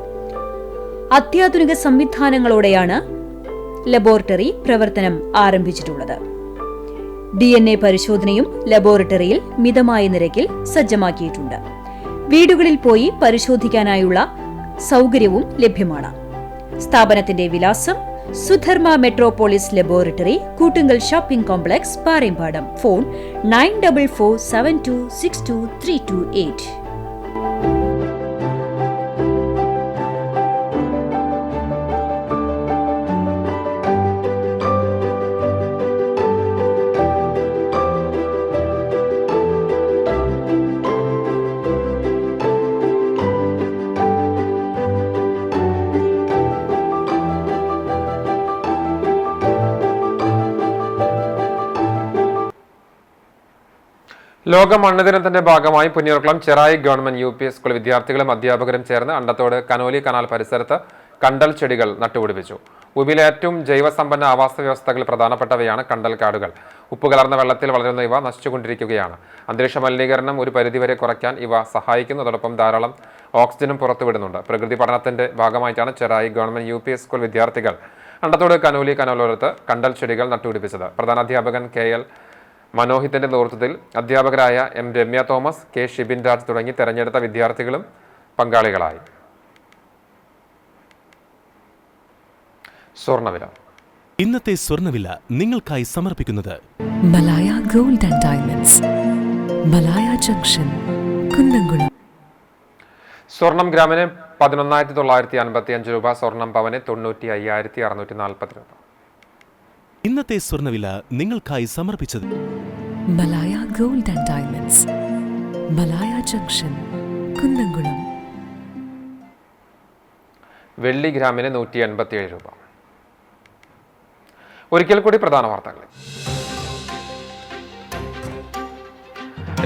അത്യാധുനിക സംവിധാനങ്ങളോടെയാണ് ലബോറട്ടറി പ്രവർത്തനം ആരംഭിച്ചിട്ടുള്ളത്. DNA പരിശോധനയും ലബോറട്ടറിയിൽ മിതമായ നിരക്കിൽ സജ്ജമാക്കിയിട്ടുണ്ട്. വീടുകളിൽ പോയി പരിശോധിക്കാനായുള്ള സൗകര്യവും ലഭ്യമാണ്. സ്ഥാപനത്തിന്റെ വിലാസം Sudharma metropolis laboratory, Koottungal shopping complex, Parembadam. Phone 9447262328. ലോക മണ്ണ് ദിനത്തിന്റെ ഭാഗമായി Punnayurkulam Cherai government UP school വിദ്യാർത്ഥികളും അധ്യാപകരും ചേർന്ന് അണ്ടത്തോട് കനോലി കനാൽ പരിസരത്ത് കണ്ടൽ ചെടികൾ നട്ടുപിടിപ്പിച്ചു. ഭൂമിയിലെ ഏറ്റവും ജൈവസമ്പന്ന ആവാസ വ്യവസ്ഥകളിൽ പ്രധാനപ്പെട്ടവയാണ് കണ്ടൽ കാടുകൾ. ഉപ്പുകലർന്ന വെള്ളത്തിൽ വളരുന്ന ഇവ നശിച്ചുകൊണ്ടിരിക്കുകയാണ്. അന്തരീക്ഷ മലിനീകരണം ഒരു പരിധിവരെ കുറയ്ക്കാൻ ഇവ സഹായിക്കുന്നതോടൊപ്പം ധാരാളം ഓക്സിജനും പുറത്തുവിടുന്നുണ്ട്. പ്രകൃതി പഠനത്തിന്റെ ഭാഗമായിട്ടാണ് ചെറായി ഗവൺമെന്റ് UP സ്കൂൾ വിദ്യാർത്ഥികൾ അണ്ടത്തോട് കനോലി കനാലോരത്ത് കണ്ടൽ ചെടികൾ നട്ടുപിടിപ്പിച്ചത്. പ്രധാനാധ്യാപകൻ KL മനോഹിത്തിന്റെ നേതൃത്വത്തിൽ അധ്യാപകരായ M Ramya Thomas, K Shibin Raj തുടങ്ങി തെരഞ്ഞെടുത്ത വിദ്യാർത്ഥികളും പങ്കാളികളായി. സ്വർണ്ണവില. ഇന്നത്തെ സ്വർണ്ണവില നിങ്ങൾക്കായി സമർപ്പിക്കുന്നത് Malaya gold and diamonds, Malaya junction, Kunnamkulam. സ്വർണം ഗ്രാമിന് 11,955 രൂപ, സ്വർണം പവന് 95,640 രൂപ. ഇന്നത്തെ സ്വർണ്ണവില നിങ്ങൾക്കായി സമർപ്പിച്ചത് Malaya gold and diamonds, Malaya junction, Kunnamkulam. വെള്ളി ഗ്രാമിന് 187 രൂപ. ഒരിക്കൽ കൂടി പ്രധാന വാർത്തകൾ.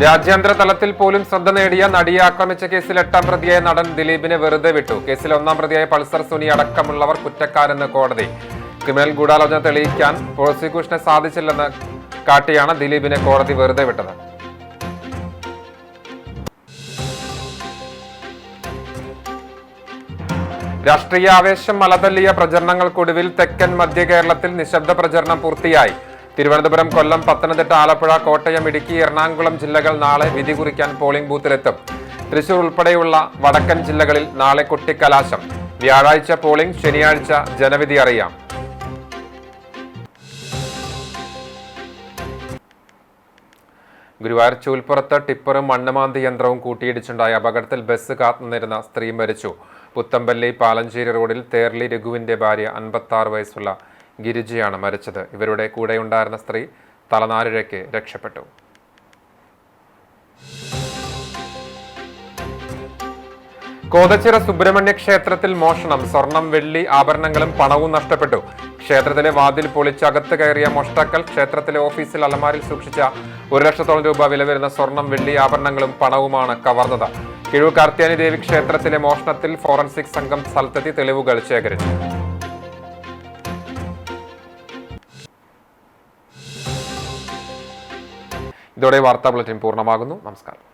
രാജ്യാന്തര തലത്തിൽ പോലും ശ്രദ്ധ നേടിയ നടിയെ ആക്രമിച്ച കേസിൽ 8ാം പ്രതിയായ നടൻ ദിലീപിനെ വെറുതെ വിട്ടു. കേസിൽ 1ാം പ്രതിയായ പൾസർ സുനി അടക്കമുള്ളവർ കുറ്റക്കാരെന്ന് കോടതി. ക്രിമിനൽ ഗൂഢാലോചന തെളിയിക്കാൻ പ്രോസിക്യൂഷന് സാധിച്ചില്ലെന്ന് കാട്ടിയാണ് ദിലീപിനെ കോടതി വെറുതെ വിട്ടത്. രാഷ്ട്രീയ ആവേശം മലതല്ലിയ പ്രചരണങ്ങൾക്കൊടുവിൽ തെക്കൻ മധ്യ കേരളത്തിൽ നിശബ്ദ പ്രചരണം പൂർത്തിയായി. തിരുവനന്തപുരം, കൊല്ലം, പത്തനംതിട്ട, ആലപ്പുഴ, കോട്ടയം, ഇടുക്കി, എറണാകുളം ജില്ലകൾ നാളെ വിധി കുറിക്കാൻ പോളിംഗ് ബൂത്തിലെത്തും. തൃശൂർ ഉൾപ്പെടെയുള്ള വടക്കൻ ജില്ലകളിൽ നാളെ കൊട്ടിക്കലാശം. വ്യാഴാഴ്ച പോളിംഗ്, ശനിയാഴ്ച ജനവിധി അറിയാം. ഗുരുവായൂർ ചൂൽപ്പുറത്ത് ടിപ്പറും മണ്ണുമാന്തി യന്ത്രവും കൂട്ടിയിടിച്ചുണ്ടായ അപകടത്തിൽ ബസ് കാത്തുനിന്നിരുന്ന സ്ത്രീ മരിച്ചു. പുത്തമ്പള്ളി പാലഞ്ചേരി റോഡിൽ തേർലി രഘുവിന്റെ ഭാര്യ 56 വയസ്സുള്ള ഗിരിജയാണ് മരിച്ചത്. ഇവരുടെ കൂടെയുണ്ടായിരുന്ന സ്ത്രീ തലനാരിഴയ്ക്ക് രക്ഷപ്പെട്ടു. കോതച്ചിറ സുബ്രഹ്മണ്യ ക്ഷേത്രത്തിൽ മോഷണം. സ്വർണം, വെള്ളി, ആഭരണങ്ങളും പണവും നഷ്ടപ്പെട്ടു. ക്ഷേത്രത്തിലെ വാതിൽ പൊളിച്ച് അകത്ത് കയറിയ മോഷ്ടാക്കൾ ക്ഷേത്രത്തിലെ ഓഫീസിൽ അലമാരിൽ സൂക്ഷിച്ച 1 ലക്ഷത്തോളം രൂപ വില വരുന്ന സ്വർണം, വെള്ളി, ആഭരണങ്ങളും പണവുമാണ് കവർന്നത്. കിഴൂർ കാർത്യാനി ദേവി ക്ഷേത്രത്തിലെ മോഷണത്തിൽ ഫോറൻസിക് സംഘം സ്ഥലത്തെത്തി തെളിവുകൾ ശേഖരിച്ചു. ഇതോടെ വാർത്താ ബുള്ളറ്റിൻ പൂർണ്ണമാകുന്നു. നമസ്കാരം.